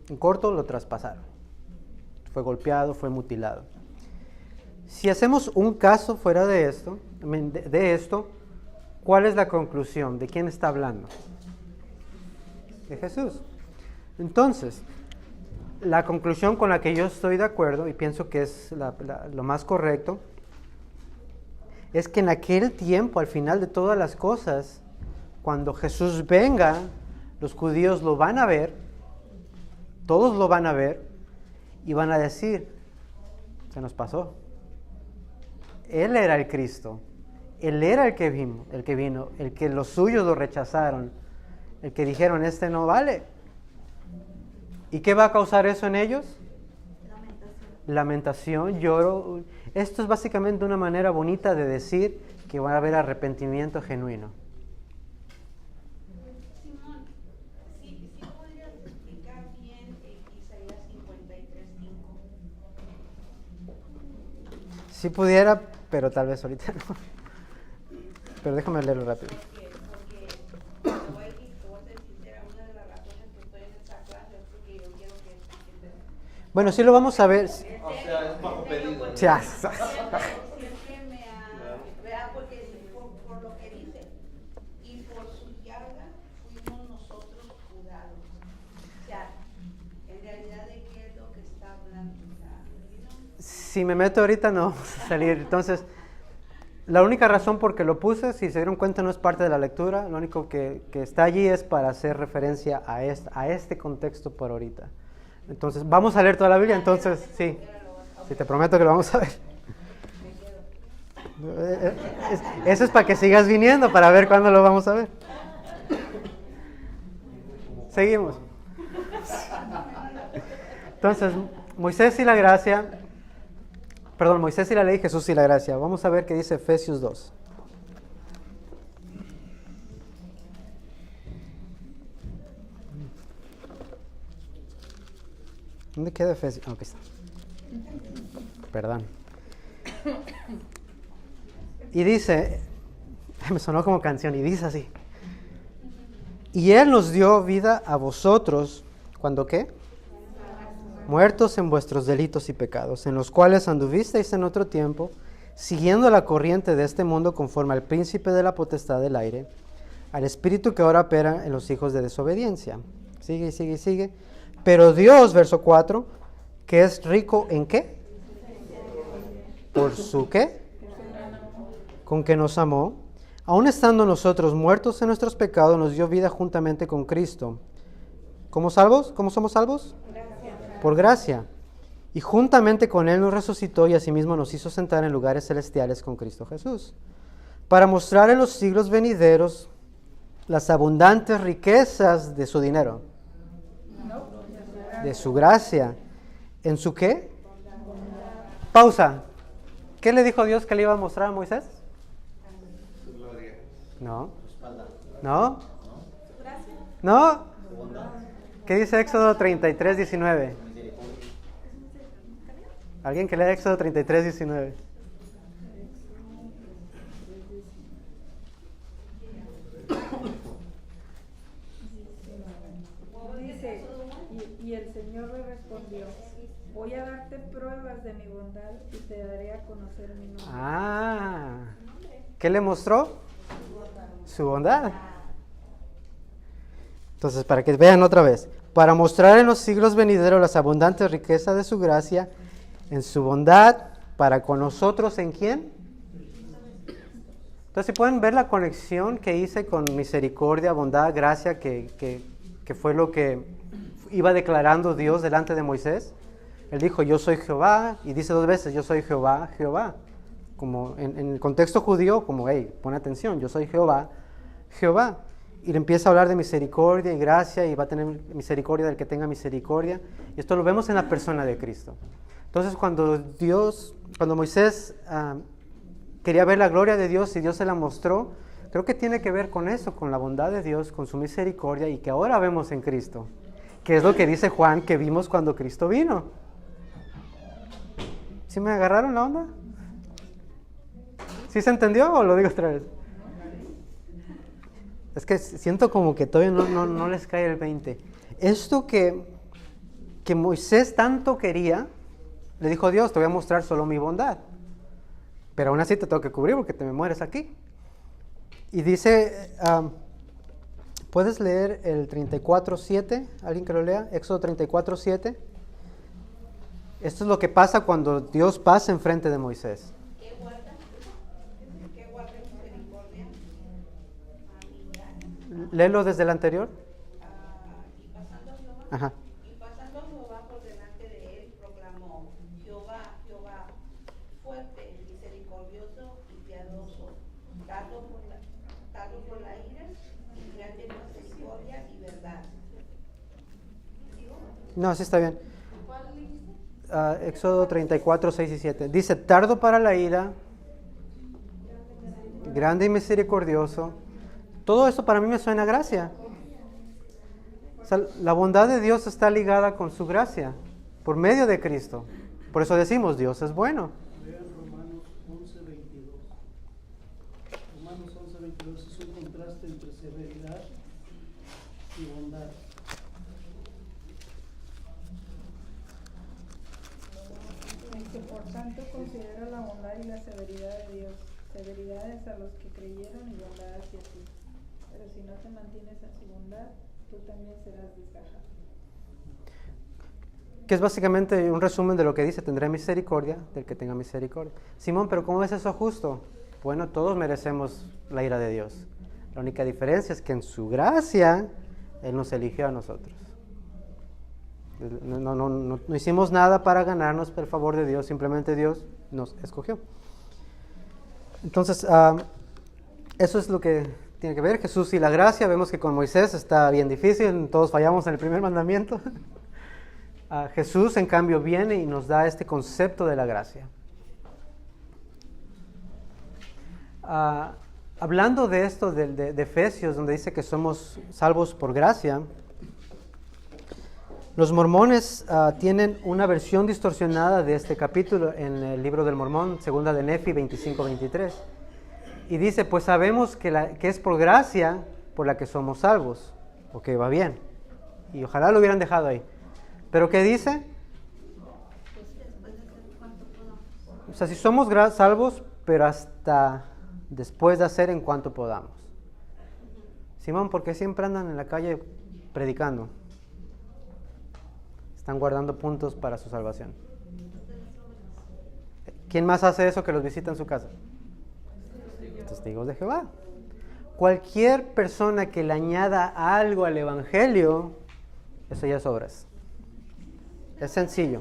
En corto, lo traspasaron. Fue golpeado, fue mutilado. Si hacemos un caso fuera de esto, ¿cuál es la conclusión? ¿De quién está hablando? De Jesús. Entonces, la conclusión con la que yo estoy de acuerdo, y pienso que es lo más correcto, es que en aquel tiempo, al final de todas las cosas, cuando Jesús venga, los judíos lo van a ver, todos lo van a ver, y van a decir, se nos pasó. Él era el Cristo, Él era el que vino, el que los suyos lo rechazaron, el que dijeron, este no vale. ¿Y qué va a causar eso en ellos? Lamentación, lloro. Esto es básicamente una manera bonita de decir que va a haber arrepentimiento genuino. Simón, sí podrías explicar bien Isaías 53:5. Si pudiera, pero tal vez ahorita no. Pero déjame leerlo rápido. Porque te voy a ser sincera, una de las razones que estoy en esta clase es porque yo quiero que expliquen. Bueno, sí lo vamos a ver. O sea, es bajo pedido. ¿No? Ya. Siempre me ha, ¿verdad? Porque por lo que dice, y por su llaga fuimos nosotros curados. O sea, en realidad, ¿de qué es lo que está hablando? O sea, ¿no? Si me meto ahorita no vamos a salir. Entonces, la única razón por que lo puse, si se dieron cuenta, no es parte de la lectura. Lo único que está allí es para hacer referencia a este contexto por ahorita. Entonces, vamos a leer toda la Biblia. Entonces, sí te prometo que lo vamos a ver. Eso es para que sigas viniendo, para ver cuándo lo vamos a ver. Seguimos. Entonces, Moisés y la ley, Jesús y la gracia. Vamos a ver qué dice Efesios 2. ¿Dónde queda Efesios? Aquí está. Perdón. Y dice, me sonó como canción, y dice así. Y Él nos dio vida a vosotros, ¿cuándo qué? Muertos en vuestros delitos y pecados, en los cuales anduvisteis en otro tiempo, siguiendo la corriente de este mundo conforme al príncipe de la potestad del aire, al espíritu que ahora opera en los hijos de desobediencia. Sigue. Pero Dios, verso 4, que es rico ¿en qué? ¿Por su qué? Con que nos amó, aun estando nosotros muertos en nuestros pecados, nos dio vida juntamente con Cristo. ¿Cómo salvos? ¿Cómo somos salvos? Por gracia. Y juntamente con Él nos resucitó y asimismo nos hizo sentar en lugares celestiales con Cristo Jesús, para mostrar en los siglos venideros las abundantes riquezas de su dinero, de su gracia. ¿En su qué? Pausa. ¿Qué le dijo Dios que le iba a mostrar a Moisés? Su gloria. No. Su espalda. ¿No? ¿No? ¿No? Su bondad. ¿Qué dice Éxodo 33, 19? ¿Alguien que lea Éxodo 33, 19? Dice, y el Señor le respondió, voy a darte pruebas de mi bondad y te daré a conocer mi nombre. ¿Qué le mostró? Su bondad. Entonces, para que vean otra vez, para mostrar en los siglos venideros las abundantes riquezas de su gracia, en su bondad, para con nosotros, ¿en quién? Entonces, si pueden ver la conexión que hice con misericordia, bondad, gracia, que fue lo que iba declarando Dios delante de Moisés. Él dijo, yo soy Jehová, y dice 2 veces, yo soy Jehová, Jehová. Como en el contexto judío, como, hey, pon atención, yo soy Jehová, Jehová. Y le empieza a hablar de misericordia y gracia, y va a tener misericordia del que tenga misericordia. Y esto lo vemos en la persona de Cristo. Entonces, cuando Moisés quería ver la gloria de Dios y Dios se la mostró, creo que tiene que ver con eso, con la bondad de Dios, con su misericordia, y que ahora vemos en Cristo. Que es lo que dice Juan, que vimos cuando Cristo vino. ¿Sí me agarraron la onda? ¿Sí se entendió o lo digo otra vez? Es que siento como que todavía no les cae el 20. Esto que Moisés tanto quería, le dijo Dios, te voy a mostrar solo mi bondad. Pero aún así te tengo que cubrir porque te me mueres aquí. Y dice, ¿puedes leer el 34:7? ¿Alguien que lo lea? Éxodo 34:7. Esto es lo que pasa cuando Dios pasa enfrente de Moisés. ¿Qué guarda misericordia? Léelo desde el anterior. Y pasando Jehová, Ajá. y pasando Jehová por delante de él, proclamó: Jehová, Jehová, fuerte, misericordioso y piadoso, tardo por la ira, y grande en misericordia y verdad. ¿Sigo? No, así está bien. ¿Cuál dijiste? Éxodo 34, 6 y 7. Dice, tardo para la ira, grande y misericordioso. Todo esto para mí me suena a gracia. O sea, la bondad de Dios está ligada con su gracia, por medio de Cristo. Por eso decimos, Dios es bueno. Vean Romanos 11:22. Romanos 11:22 es un contraste entre severidad y bondad. Que por tanto considera la bondad y la severidad de Dios. Severidades a los que creyeron y bondad hacia ti. Pero si no te mantienes en su bondad, tú también serás desgajado. Que es básicamente un resumen de lo que dice, tendré misericordia del que tenga misericordia. Simón, pero ¿cómo es eso justo? Bueno, todos merecemos la ira de Dios. La única diferencia es que en su gracia, Él nos eligió a nosotros. No hicimos nada para ganarnos el favor de Dios, simplemente Dios nos escogió. Entonces, eso es lo que tiene que ver Jesús y la gracia. Vemos que con Moisés está bien difícil, todos fallamos en el primer mandamiento. Jesús, en cambio, viene y nos da este concepto de la gracia. Hablando de esto de Efesios, donde dice que somos salvos por gracia, los mormones tienen una versión distorsionada de este capítulo en el libro del Mormón, segunda de Nefi 25-23. Y dice, pues sabemos que es por gracia por la que somos salvos. Ok, va bien. Y ojalá lo hubieran dejado ahí. ¿Pero qué dice? O sea, si somos salvos, pero hasta después de hacer en cuanto podamos. Simón, ¿por qué siempre andan en la calle predicando? Están guardando puntos para su salvación. ¿Quién más hace eso que los visita en su casa? Testigos de Jehová. Cualquier persona que le añada algo al evangelio, eso ya es obras. Es sencillo.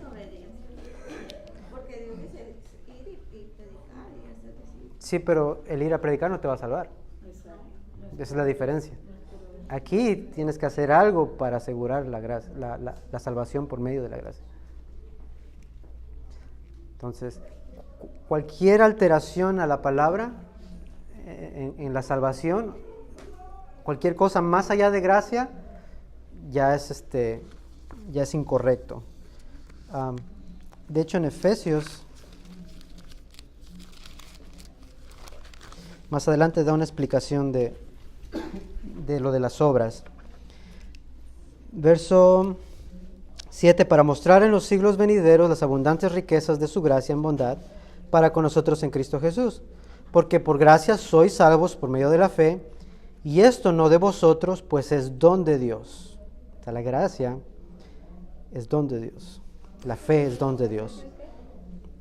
Porque Dios dice ir y predicar y hacer así. Sí, pero el ir a predicar no te va a salvar. Esa es la diferencia. Aquí tienes que hacer algo para asegurar la gracia, la salvación por medio de la gracia. Entonces, cualquier alteración a la palabra en la salvación, cualquier cosa más allá de gracia, ya es incorrecto. De hecho, en Efesios, más adelante da una explicación de lo de las obras. Verso 7, para mostrar en los siglos venideros las abundantes riquezas de su gracia en bondad para con nosotros en Cristo Jesús. Porque por gracia sois salvos por medio de la fe, y esto no de vosotros, pues es don de Dios. O sea, la gracia es don de Dios. La fe es don de Dios.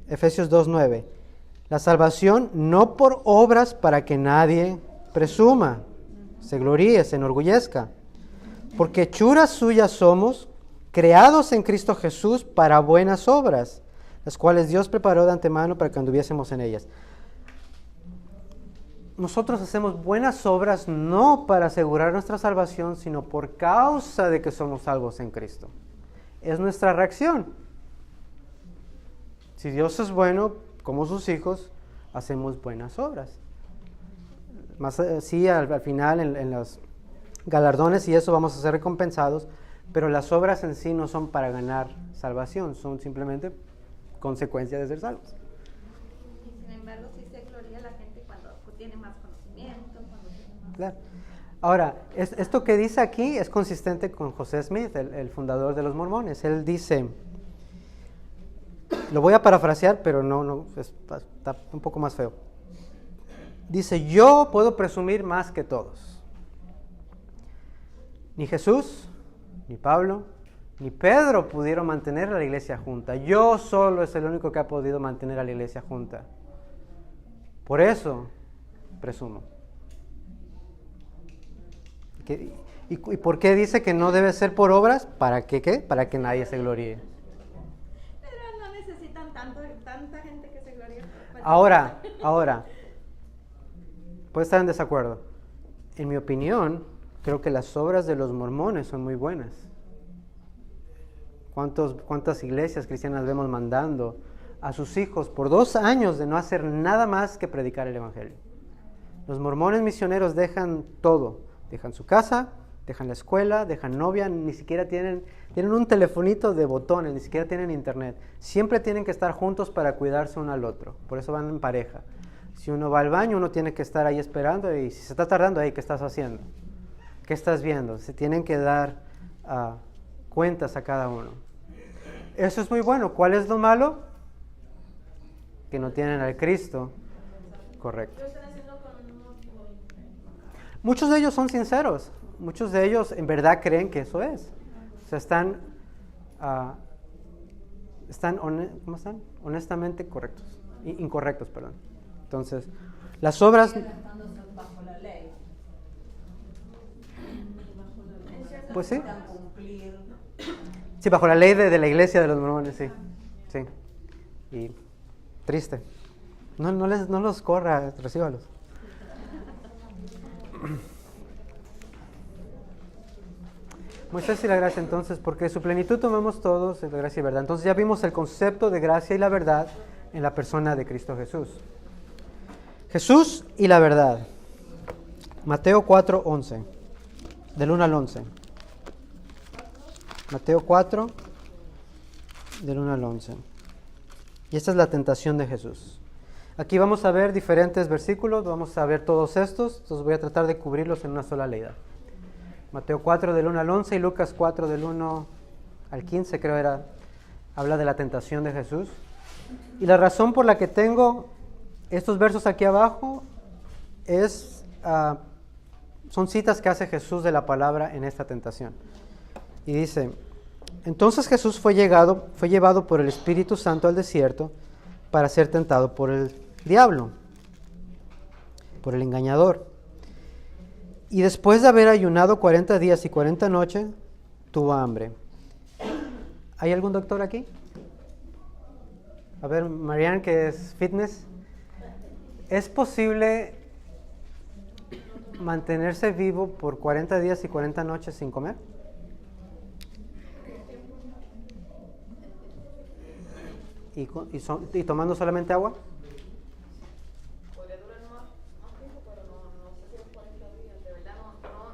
Efesios 2:9. La salvación no por obras para que nadie presuma, se gloríe, se enorgullezca. Porque hechuras suyas somos, creados en Cristo Jesús para buenas obras, las cuales Dios preparó de antemano para que anduviésemos en ellas. Nosotros hacemos buenas obras no para asegurar nuestra salvación, sino por causa de que somos salvos en Cristo. Es nuestra reacción. Si Dios es bueno, como sus hijos, hacemos buenas obras. Más sí, al final, en los galardones y eso vamos a ser recompensados, pero las obras en sí no son para ganar salvación, son simplemente consecuencia de ser salvos. Y sin embargo, sí se gloria a la gente cuando tiene más conocimiento, cuando tiene más... Claro. Ahora, esto que dice aquí es consistente con José Smith, el fundador de los mormones. Él dice, lo voy a parafrasear, pero no está un poco más feo. Dice, yo puedo presumir más que todos. Ni Jesús, ni Pablo, ni Pedro pudieron mantener a la iglesia junta. Yo solo es el único que ha podido mantener a la iglesia junta. Por eso presumo. ¿Y por qué dice que no debe ser por obras? ¿Para qué qué? Para que nadie se gloríe. Pero no necesitan tanta gente que se gloríe. Ahora, puede estar en desacuerdo. En mi opinión, creo que las obras de los mormones son muy buenas. ¿Cuántas iglesias cristianas vemos mandando a sus hijos por 2 años de no hacer nada más que predicar el evangelio? Los mormones misioneros dejan todo. Dejan su casa, dejan la escuela, dejan novia, ni siquiera tienen un telefonito de botones, ni siquiera tienen internet. Siempre tienen que estar juntos para cuidarse uno al otro. Por eso van en pareja. Si uno va al baño, uno tiene que estar ahí esperando, y si se está tardando ahí, ¿qué estás haciendo? ¿Qué estás viendo? Se tienen que dar cuentas a cada uno. Eso es muy bueno. ¿Cuál es lo malo? Que no tienen al Cristo correcto. Muchos de ellos son sinceros. Muchos de ellos en verdad creen que eso es. O sea, están ¿cómo están? Honestamente correctos. Incorrectos, perdón. Entonces, las obras... Bajo la ley. Pues sí. Sí, bajo la ley de la iglesia de los mormones, sí. Sí. Y triste. No los corra, recíbalos. Moisés y la gracia, entonces, porque de su plenitud tomamos todos la gracia y verdad. Entonces ya vimos el concepto de gracia y la verdad en la persona de Cristo Jesús. Jesús y la verdad. Mateo 4:11, del 1 al 11. Mateo 4, del 1 al 11. Y esta es la tentación de Jesús. Aquí vamos a ver diferentes versículos, vamos a ver todos estos, entonces voy a tratar de cubrirlos en una sola leída. Mateo 4 del 1 al 11 y Lucas 4 del 1 al 15, habla de la tentación de Jesús. Y la razón por la que tengo estos versos aquí abajo son citas que hace Jesús de la palabra en esta tentación. Y dice, entonces Jesús fue llevado por el Espíritu Santo al desierto para ser tentado por el diablo, por el engañador. Y después de haber ayunado 40 días y 40 noches, tuvo hambre. ¿Hay algún doctor aquí? A ver, Marianne, que es fitness. ¿Es posible mantenerse vivo por 40 días y 40 noches sin comer? ¿Y tomando solamente agua? Podría durar más tiempo, pero no sé si es 40 días. De verdad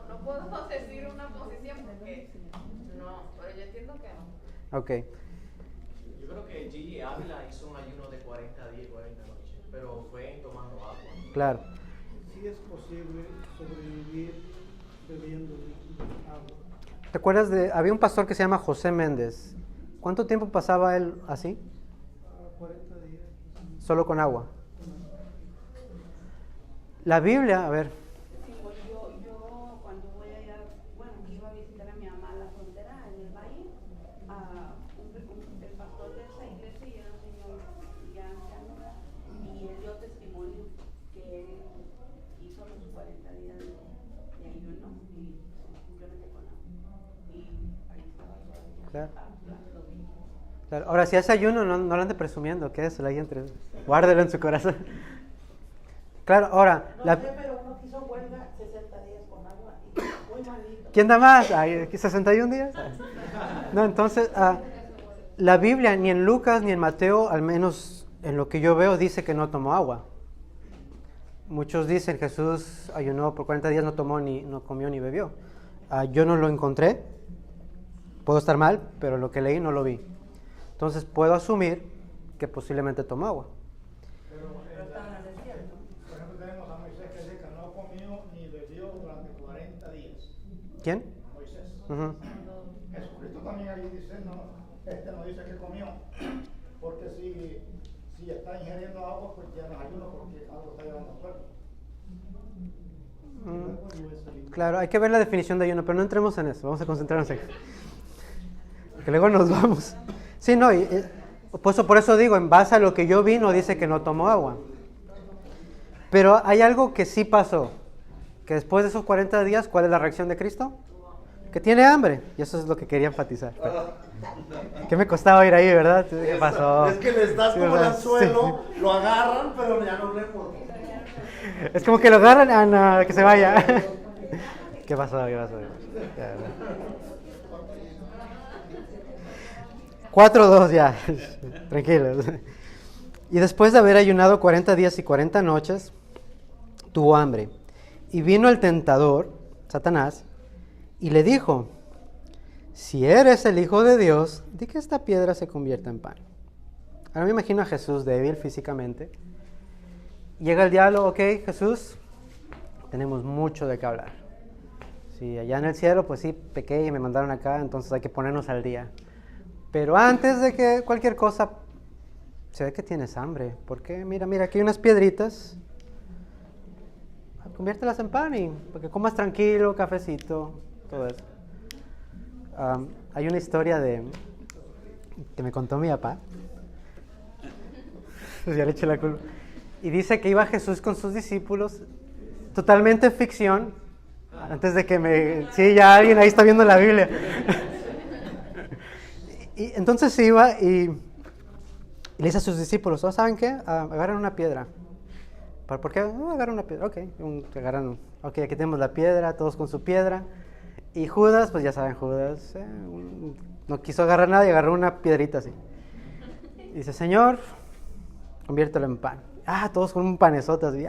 no puedo decir una posición porque no, pero yo entiendo que no. Ok. Yo creo que Gigi Ávila hizo un ayuno de 40 días y 40 noches, pero fue tomando agua. Claro. Sí es posible sobrevivir bebiendo agua. ¿Te acuerdas había un pastor que se llama José Méndez? ¿Cuánto tiempo pasaba él así? 40 días. Solo con agua. La Biblia, a ver. Sí, pues yo cuando voy allá, bueno, que iba a visitar a mi mamá a la frontera, en el valle, el pastor de esa iglesia y era un señor ya anciano, y él dio testimonio que él hizo los 40 días de ayuno y simplemente con agua. Y ahí estaba todavía. Claro. Claro. Ahora, si hace ayuno, no lo ande presumiendo, quédeselo ahí guárdelo en su corazón. Claro, ahora... No sé, pero uno quiso huelga 60 días con agua y muy malito. ¿Quién da más? Ay, ¿61 días? No, entonces, la Biblia, ni en Lucas ni en Mateo, al menos en lo que yo veo, dice que no tomó agua. Muchos dicen Jesús ayunó por 40 días, no comió ni bebió. Yo no lo encontré. Puedo estar mal, pero lo que leí no lo vi. Entonces puedo asumir que posiblemente tomó agua. Pero estaba en el desierto. Por ejemplo, tenemos a Moisés que dice que no comió ni bebió durante 40 días. ¿Quién? Moisés. Uh-huh. Jesucristo también ahí dice, no dice que comió. Porque si está ingiriendo agua, pues ya no es ayuno porque algo está llevando al cuerpo. Claro, hay que ver la definición de ayuno, pero no entremos en eso. Vamos a concentrarnos aquí. Porque luego nos vamos. Sí, no, por eso digo, en base a lo que yo vi, no dice que no tomó agua. Pero hay algo que sí pasó, que después de esos 40 días, ¿cuál es la reacción de Cristo? Que tiene hambre. Y eso es lo que quería enfatizar. ¿Qué me costaba ir ahí, verdad? ¿Qué pasó? Es que le estás como al anzuelo, lo agarran, pero ya no le importa. Es como que lo agarran, no, que se vaya. ¿Qué pasó? 4-2 ya, tranquilos. Y después de haber ayunado 40 días y 40 noches, tuvo hambre. Y vino el tentador, Satanás, y le dijo, si eres el Hijo de Dios, di que esta piedra se convierta en pan. Ahora me imagino a Jesús débil físicamente. Llega el diablo, ok, Jesús, tenemos mucho de qué hablar. Sí, allá en el cielo, pues sí, pequé y me mandaron acá, entonces hay que ponernos al día. Pero antes de que cualquier cosa, se ve que tienes hambre. ¿Por qué? Mira, aquí hay unas piedritas. Conviértelas en pan y para que comas tranquilo, cafecito, todo eso. Hay una historia que me contó mi papá. Ya le eché la culpa. Y dice que iba Jesús con sus discípulos, totalmente ficción, antes de que sí, ya alguien ahí está viendo la Biblia. Y entonces iba y le dice a sus discípulos, ¿saben qué? Agarran una piedra. ¿Por qué? Agarran una piedra. Ok, aquí tenemos la piedra, todos con su piedra. Y Judas, pues ya saben, Judas no quiso agarrar nada y agarró una piedrita así. Y dice, Señor, conviértelo en pan. Todos con un panesote así.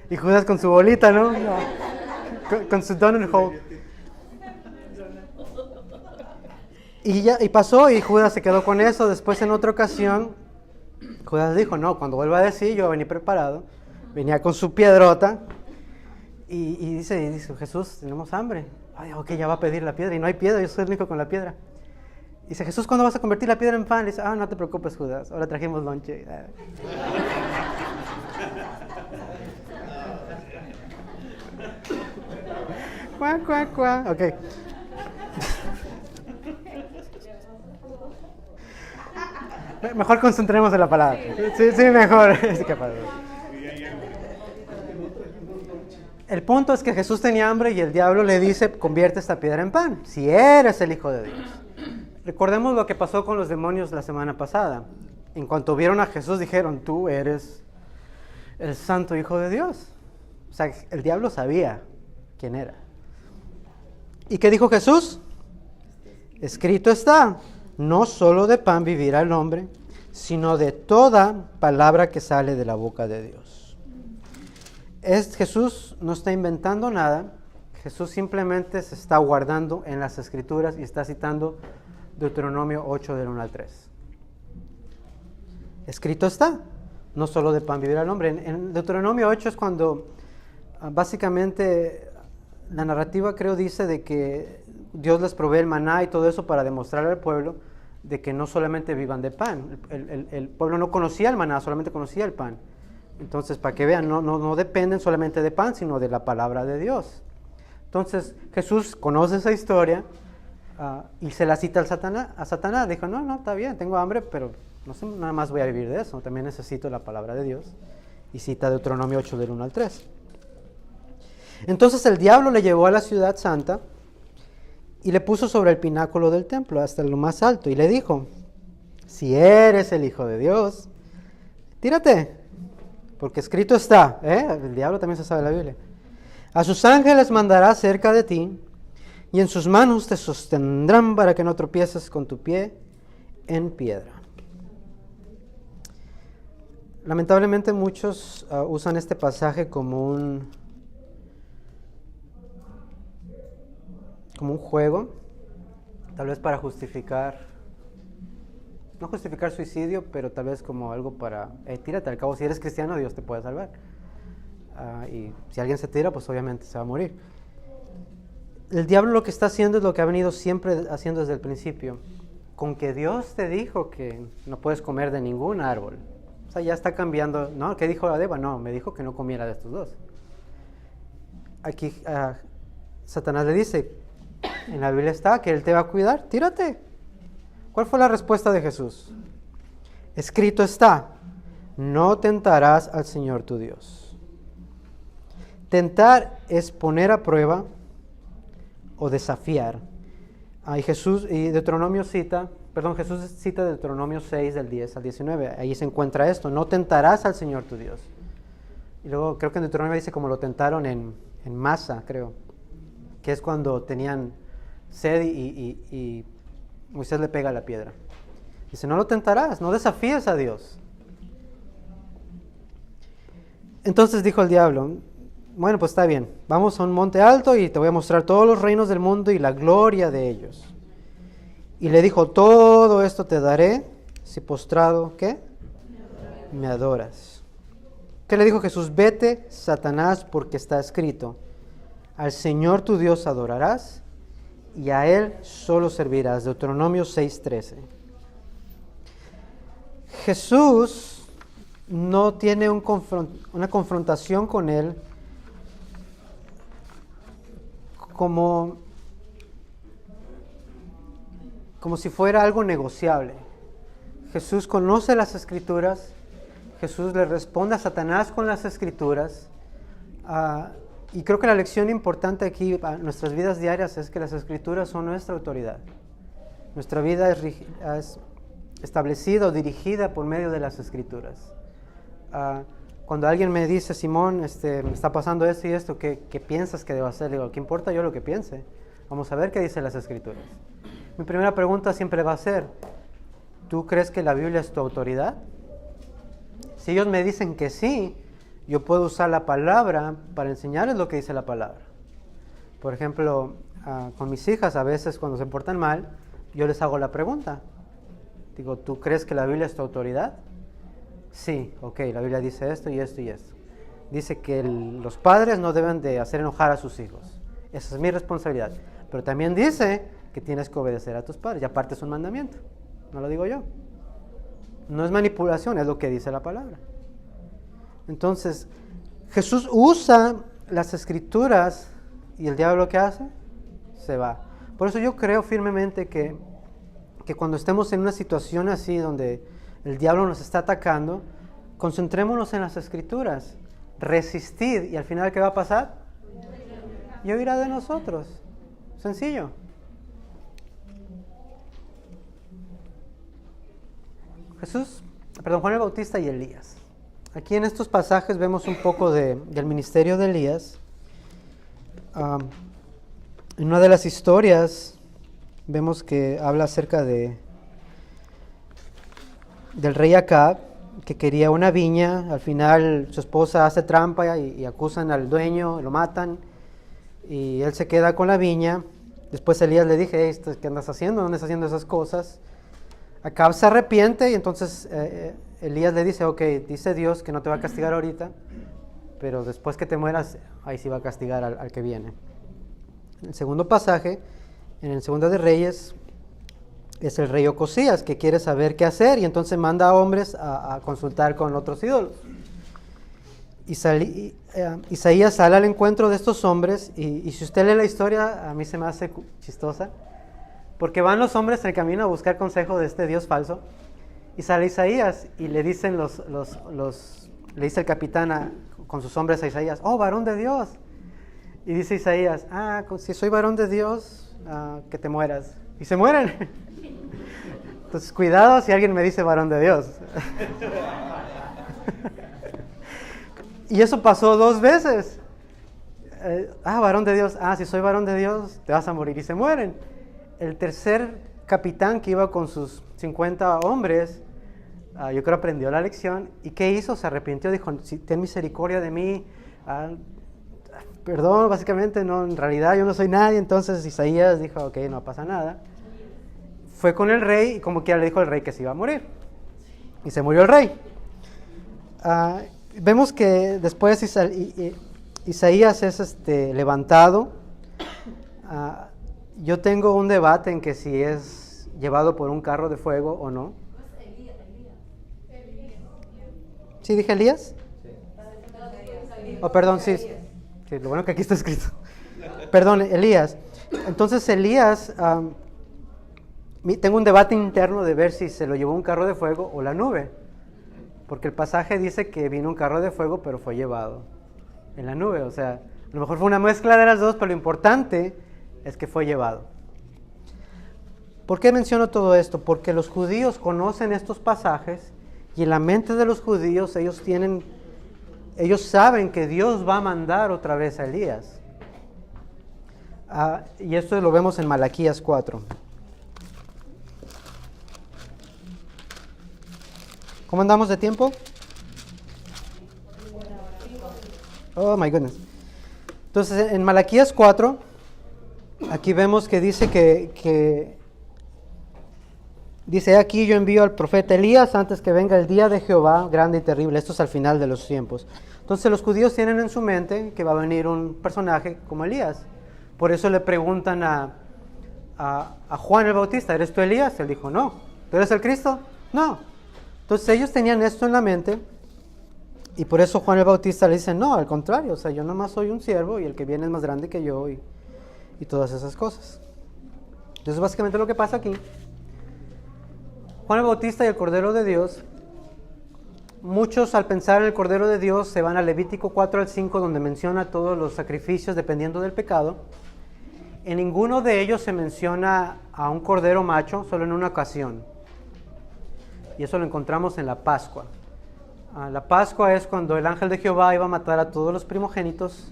Y Judas con su bolita, ¿no? Con su donut hole. Y pasó y Judas se quedó con eso. Después en otra ocasión, Judas dijo, no, cuando vuelva a decir, yo venía preparado. Venía con su piedrota. Y dice, Jesús, tenemos hambre. Ok, ya va a pedir la piedra. Y no hay piedra, yo soy el único con la piedra. Dice, Jesús, ¿cuándo vas a convertir la piedra en pan? Dice, no te preocupes, Judas, ahora trajimos lonche. Cuá. Ok. Mejor concentremos en la palabra. Sí, mejor. El punto es que Jesús tenía hambre y el diablo le dice, convierte esta piedra en pan, si eres el Hijo de Dios. Recordemos lo que pasó con los demonios la semana pasada. En cuanto vieron a Jesús dijeron, tú eres el santo Hijo de Dios. O sea, el diablo sabía quién era. ¿Y qué dijo Jesús? Escrito está, no solo de pan vivirá el hombre, sino de toda palabra que sale de la boca de Dios. Jesús no está inventando nada, Jesús simplemente se está guardando en las Escrituras y está citando Deuteronomio 8 del 1 al 3. Escrito está, no solo de pan vivirá el hombre. En Deuteronomio 8 es cuando básicamente la narrativa creo dice de que Dios les provee el maná y todo eso para demostrar al pueblo de que no solamente vivan de pan. El pueblo no conocía el maná, solamente conocía el pan. Entonces, para que vean, no dependen solamente de pan, sino de la palabra de Dios. Entonces, Jesús conoce esa historia y se la cita a Satanás. Dijo, no, está bien, tengo hambre, pero no sé, nada más voy a vivir de eso. También necesito la palabra de Dios. Y cita Deuteronomio 8 del 1 al 3. Entonces el diablo le llevó a la ciudad santa y le puso sobre el pináculo del templo, hasta lo más alto, y le dijo, si eres el Hijo de Dios, tírate, porque escrito está, el diablo también se sabe la Biblia, a sus ángeles mandará cerca de ti, y en sus manos te sostendrán para que no tropieces con tu pie en piedra. Lamentablemente muchos usan este pasaje como un juego, tal vez para no justificar suicidio, pero tal vez como algo para, tírate, al cabo si eres cristiano Dios te puede salvar. Y si alguien se tira, pues obviamente se va a morir. El diablo lo que está haciendo es lo que ha venido siempre haciendo desde el principio. Con que Dios te dijo que no puedes comer de ningún árbol. O sea, ya está cambiando, ¿no? ¿Qué dijo Eva? No, me dijo que no comiera de estos dos. Aquí Satanás le dice, en la Biblia está que Él te va a cuidar, tírate. ¿Cuál fue la respuesta de Jesús? Escrito está, no tentarás al Señor tu Dios. Tentar es poner a prueba o desafiar. Jesús cita Deuteronomio 6 del 10 al 19. Ahí se encuentra esto: no tentarás al Señor tu Dios. Y luego creo que en Deuteronomio dice como lo tentaron en Masa, creo, que es cuando tenían sed y Moisés le pega la piedra. Dice, no lo tentarás, no desafíes a Dios. Entonces dijo el diablo, bueno, pues está bien, vamos a un monte alto y te voy a mostrar todos los reinos del mundo y la gloria de ellos. Y le dijo, todo esto te daré si postrado, ¿qué? Me adoras. ¿Qué le dijo Jesús? Vete, Satanás, porque está escrito, al Señor tu Dios adorarás y a Él solo servirás. Deuteronomio 6:13. Jesús no tiene una confrontación con Él como si fuera algo negociable. Jesús conoce las Escrituras, Jesús le responde a Satanás con las Escrituras, y creo que la lección importante aquí para nuestras vidas diarias es que las Escrituras son nuestra autoridad. Nuestra vida es establecida o dirigida por medio de las Escrituras. Cuando alguien me dice, Simón, me está pasando esto y esto, ¿qué piensas que debo hacer? Le digo, ¿qué importa yo lo que piense? Vamos a ver qué dicen las Escrituras. Mi primera pregunta siempre va a ser, ¿tú crees que la Biblia es tu autoridad? Si ellos me dicen que sí, yo puedo usar la palabra para enseñarles lo que dice la palabra. Por ejemplo, con mis hijas, a veces cuando se portan mal, yo les hago la pregunta. Digo, ¿tú crees que la Biblia es tu autoridad? Sí, ok, la Biblia dice esto y esto y esto. Dice que los padres no deben de hacer enojar a sus hijos. Esa es mi responsabilidad. Pero también dice que tienes que obedecer a tus padres. Y aparte es un mandamiento. No lo digo yo. No es manipulación, es lo que dice la palabra. Entonces, Jesús usa las Escrituras y el diablo, ¿qué hace? Se va. Por eso yo creo firmemente que cuando estemos en una situación así donde el diablo nos está atacando, concentrémonos en las Escrituras, resistid, y al final, ¿qué va a pasar? Y huirá de nosotros. Sencillo. Juan el Bautista y Elías. Aquí en estos pasajes vemos un poco del ministerio de Elías. En una de las historias vemos que habla acerca del rey Acab, que quería una viña. Al final su esposa hace trampa y acusan al dueño, lo matan, y él se queda con la viña. Después Elías le dije, hey, ¿qué andas haciendo? ¿No andas haciendo esas cosas? Acab se arrepiente y entonces Elías le dice, ok, dice Dios que no te va a castigar ahorita, pero después que te mueras, ahí sí va a castigar al que viene. El segundo pasaje, en el segundo de Reyes, es el rey Ocosías, que quiere saber qué hacer, y entonces manda a hombres a consultar con otros ídolos. Isaías sale al encuentro de estos hombres, y si usted lee la historia, a mí se me hace chistosa, porque van los hombres en el camino a buscar consejo de este Dios falso, y sale Isaías, y le dicen le dice el capitán con sus hombres a Isaías, oh, varón de Dios. Y dice Isaías, si soy varón de Dios, que te mueras. Y se mueren. Entonces, cuidado si alguien me dice varón de Dios. Y eso pasó 2 veces. Varón de Dios, si soy varón de Dios, te vas a morir. Y se mueren. El tercer capitán que iba con sus 50 hombres, yo creo aprendió la lección. ¿Y qué hizo? Se arrepintió, dijo, ten misericordia de mí. Perdón, básicamente, no, en realidad yo no soy nadie. Entonces Isaías dijo, ok, no pasa nada. Fue con el rey y como quiera le dijo al rey que se iba a morir. Y se murió el rey. Vemos que después Isaías es levantado. Yo tengo un debate en que si es llevado por un carro de fuego o no. ¿Sí dije Elías? Oh, perdón, sí. Lo bueno que aquí está escrito. Perdón, Elías. Entonces Elías, tengo un debate interno de ver si se lo llevó un carro de fuego o la nube. Porque el pasaje dice que vino un carro de fuego, pero fue llevado. en la nube. O sea, a lo mejor fue una mezcla de las dos, pero lo importante es que fue llevado. ¿Por qué menciono todo esto? Porque los judíos conocen estos pasajes y en la mente de los judíos ellos saben que Dios va a mandar otra vez a Elías. Y esto lo vemos en Malaquías 4. ¿Cómo andamos de tiempo? Oh my goodness. Entonces en Malaquías 4, aquí vemos que dice dice: aquí yo envío al profeta Elías antes que venga el día de Jehová grande y terrible. Esto es al final de los tiempos. Entonces los judíos tienen en su mente que va a venir un personaje como Elías. Por eso le preguntan a Juan el Bautista: ¿eres tú Elías? Él dijo: no. ¿Tú eres el Cristo? No. Entonces ellos tenían esto en la mente y por eso Juan el Bautista le dice: no, al contrario, o sea, yo nomás soy un siervo y el que viene es más grande que yo y todas esas cosas. Entonces básicamente lo que pasa aquí, Juan el Bautista y el Cordero de Dios, muchos al pensar en el Cordero de Dios se van a Levítico 4 al 5 donde menciona todos los sacrificios dependiendo del pecado. En ninguno de ellos se menciona a un cordero macho, solo en una ocasión. Y eso lo encontramos en la Pascua. La Pascua es cuando el ángel de Jehová iba a matar a todos los primogénitos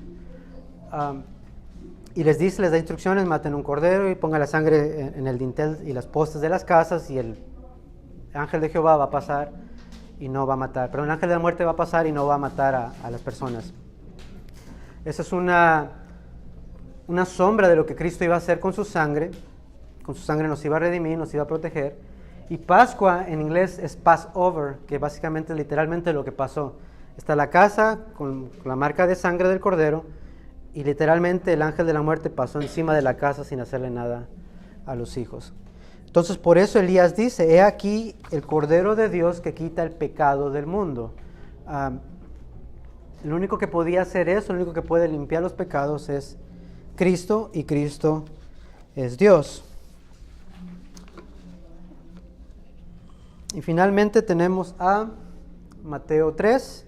y les da instrucciones: maten un cordero y pongan la sangre en el dintel y las postes de las casas, y el ángel de Jehová va a pasar y no va a matar. Pero el ángel de la muerte va a pasar y no va a matar a las personas. Esa es una sombra de lo que Cristo iba a hacer con su sangre. Con su sangre nos iba a redimir, nos iba a proteger. Y Pascua en inglés es Passover, que básicamente es literalmente lo que pasó. Está la casa con la marca de sangre del cordero y literalmente el ángel de la muerte pasó encima de la casa sin hacerle nada a los hijos. Entonces por eso Elías dice: he aquí el Cordero de Dios que quita el pecado del mundo. El único que podía hacer eso, el único que puede limpiar los pecados es Cristo, y Cristo es Dios. Y finalmente tenemos a Mateo 3,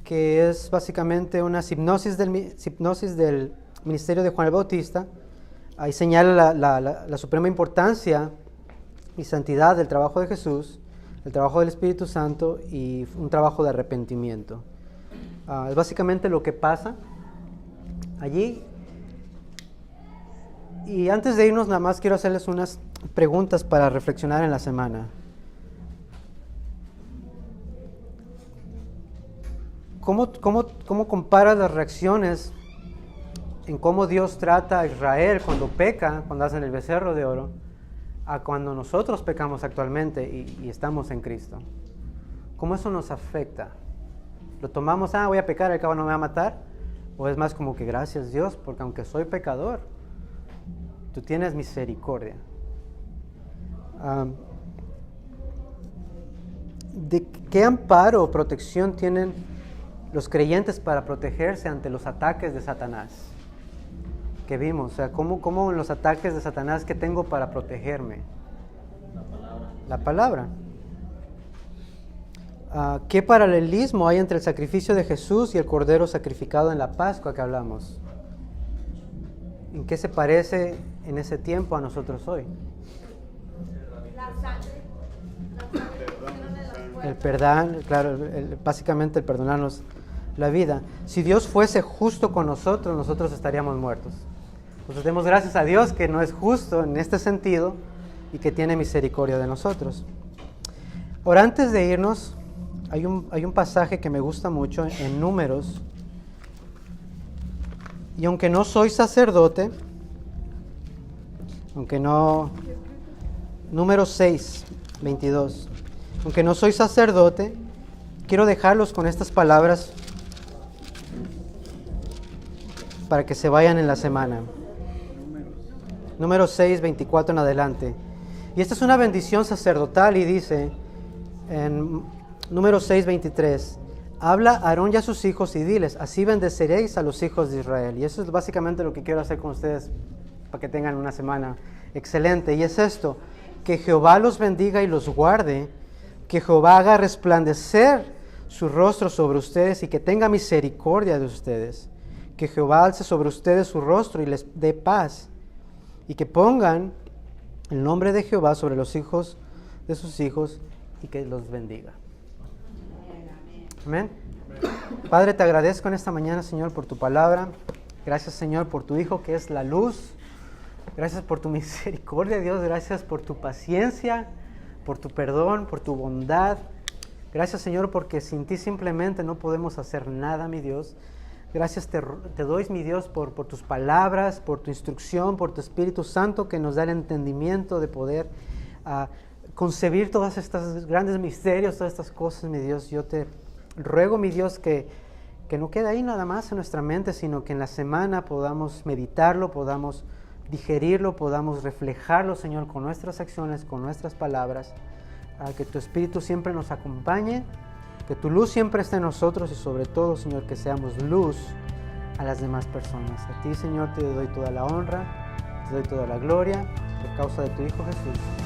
que es básicamente una hipnosis del ministerio de Juan el Bautista. Ahí señala la suprema importancia y santidad del trabajo de Jesús, el trabajo del Espíritu Santo y un trabajo de arrepentimiento. Es básicamente lo que pasa allí. Y antes de irnos, nada más quiero hacerles unas preguntas para reflexionar en la semana. ¿Cómo comparas las reacciones en cómo Dios trata a Israel cuando peca, cuando hacen el becerro de oro, a cuando nosotros pecamos actualmente y estamos en Cristo? ¿Cómo eso nos afecta? ¿Lo tomamos, voy a pecar, al cabo no me va a matar? ¿O es más como que gracias Dios, porque aunque soy pecador, tú tienes misericordia? ¿De qué amparo o protección tienen los creyentes para protegerse ante los ataques de Satanás? Que vimos, o sea, ¿cómo en los ataques de Satanás que tengo para protegerme? La palabra. ¿Qué paralelismo hay entre el sacrificio de Jesús y el cordero sacrificado en la Pascua que hablamos? ¿En qué se parece en ese tiempo a nosotros hoy? La sangre. El perdón, claro, básicamente el perdonarnos la vida. Si Dios fuese justo con nosotros, nosotros estaríamos muertos. Entonces demos gracias a Dios que no es justo en este sentido y que tiene misericordia de nosotros. Ahora, antes de irnos, hay un pasaje que me gusta mucho en Números. Y aunque no soy sacerdote, Números 6, 22. Aunque no soy sacerdote, quiero dejarlos con estas palabras para que se vayan en la semana. Números 6, 24 en adelante. Y esta es una bendición sacerdotal y dice en Números 6, 23: habla a Aarón y a sus hijos y diles: así bendeciréis a los hijos de Israel. Y eso es básicamente lo que quiero hacer con ustedes para que tengan una semana excelente. Y es esto: que Jehová los bendiga y los guarde, que Jehová haga resplandecer su rostro sobre ustedes y que tenga misericordia de ustedes. Que Jehová alce sobre ustedes su rostro y les dé paz. Y que pongan el nombre de Jehová sobre los hijos de sus hijos y que los bendiga. Amén. Padre, te agradezco en esta mañana, Señor, por tu palabra. Gracias, Señor, por tu Hijo que es la luz. Gracias por tu misericordia, Dios. Gracias por tu paciencia, por tu perdón, por tu bondad. Gracias, Señor, porque sin ti simplemente no podemos hacer nada, mi Dios. Gracias te doy, mi Dios, por tus palabras, por tu instrucción, por tu Espíritu Santo que nos da el entendimiento de poder concebir todas estas grandes misterios, todas estas cosas, mi Dios. Yo te ruego, mi Dios, que no quede ahí nada más en nuestra mente, sino que en la semana podamos meditarlo, podamos digerirlo, podamos reflejarlo, Señor, con nuestras acciones, con nuestras palabras. Que tu Espíritu siempre nos acompañe, que tu luz siempre esté en nosotros y sobre todo, Señor, que seamos luz a las demás personas. A ti, Señor, te doy toda la honra, te doy toda la gloria por causa de tu Hijo Jesús.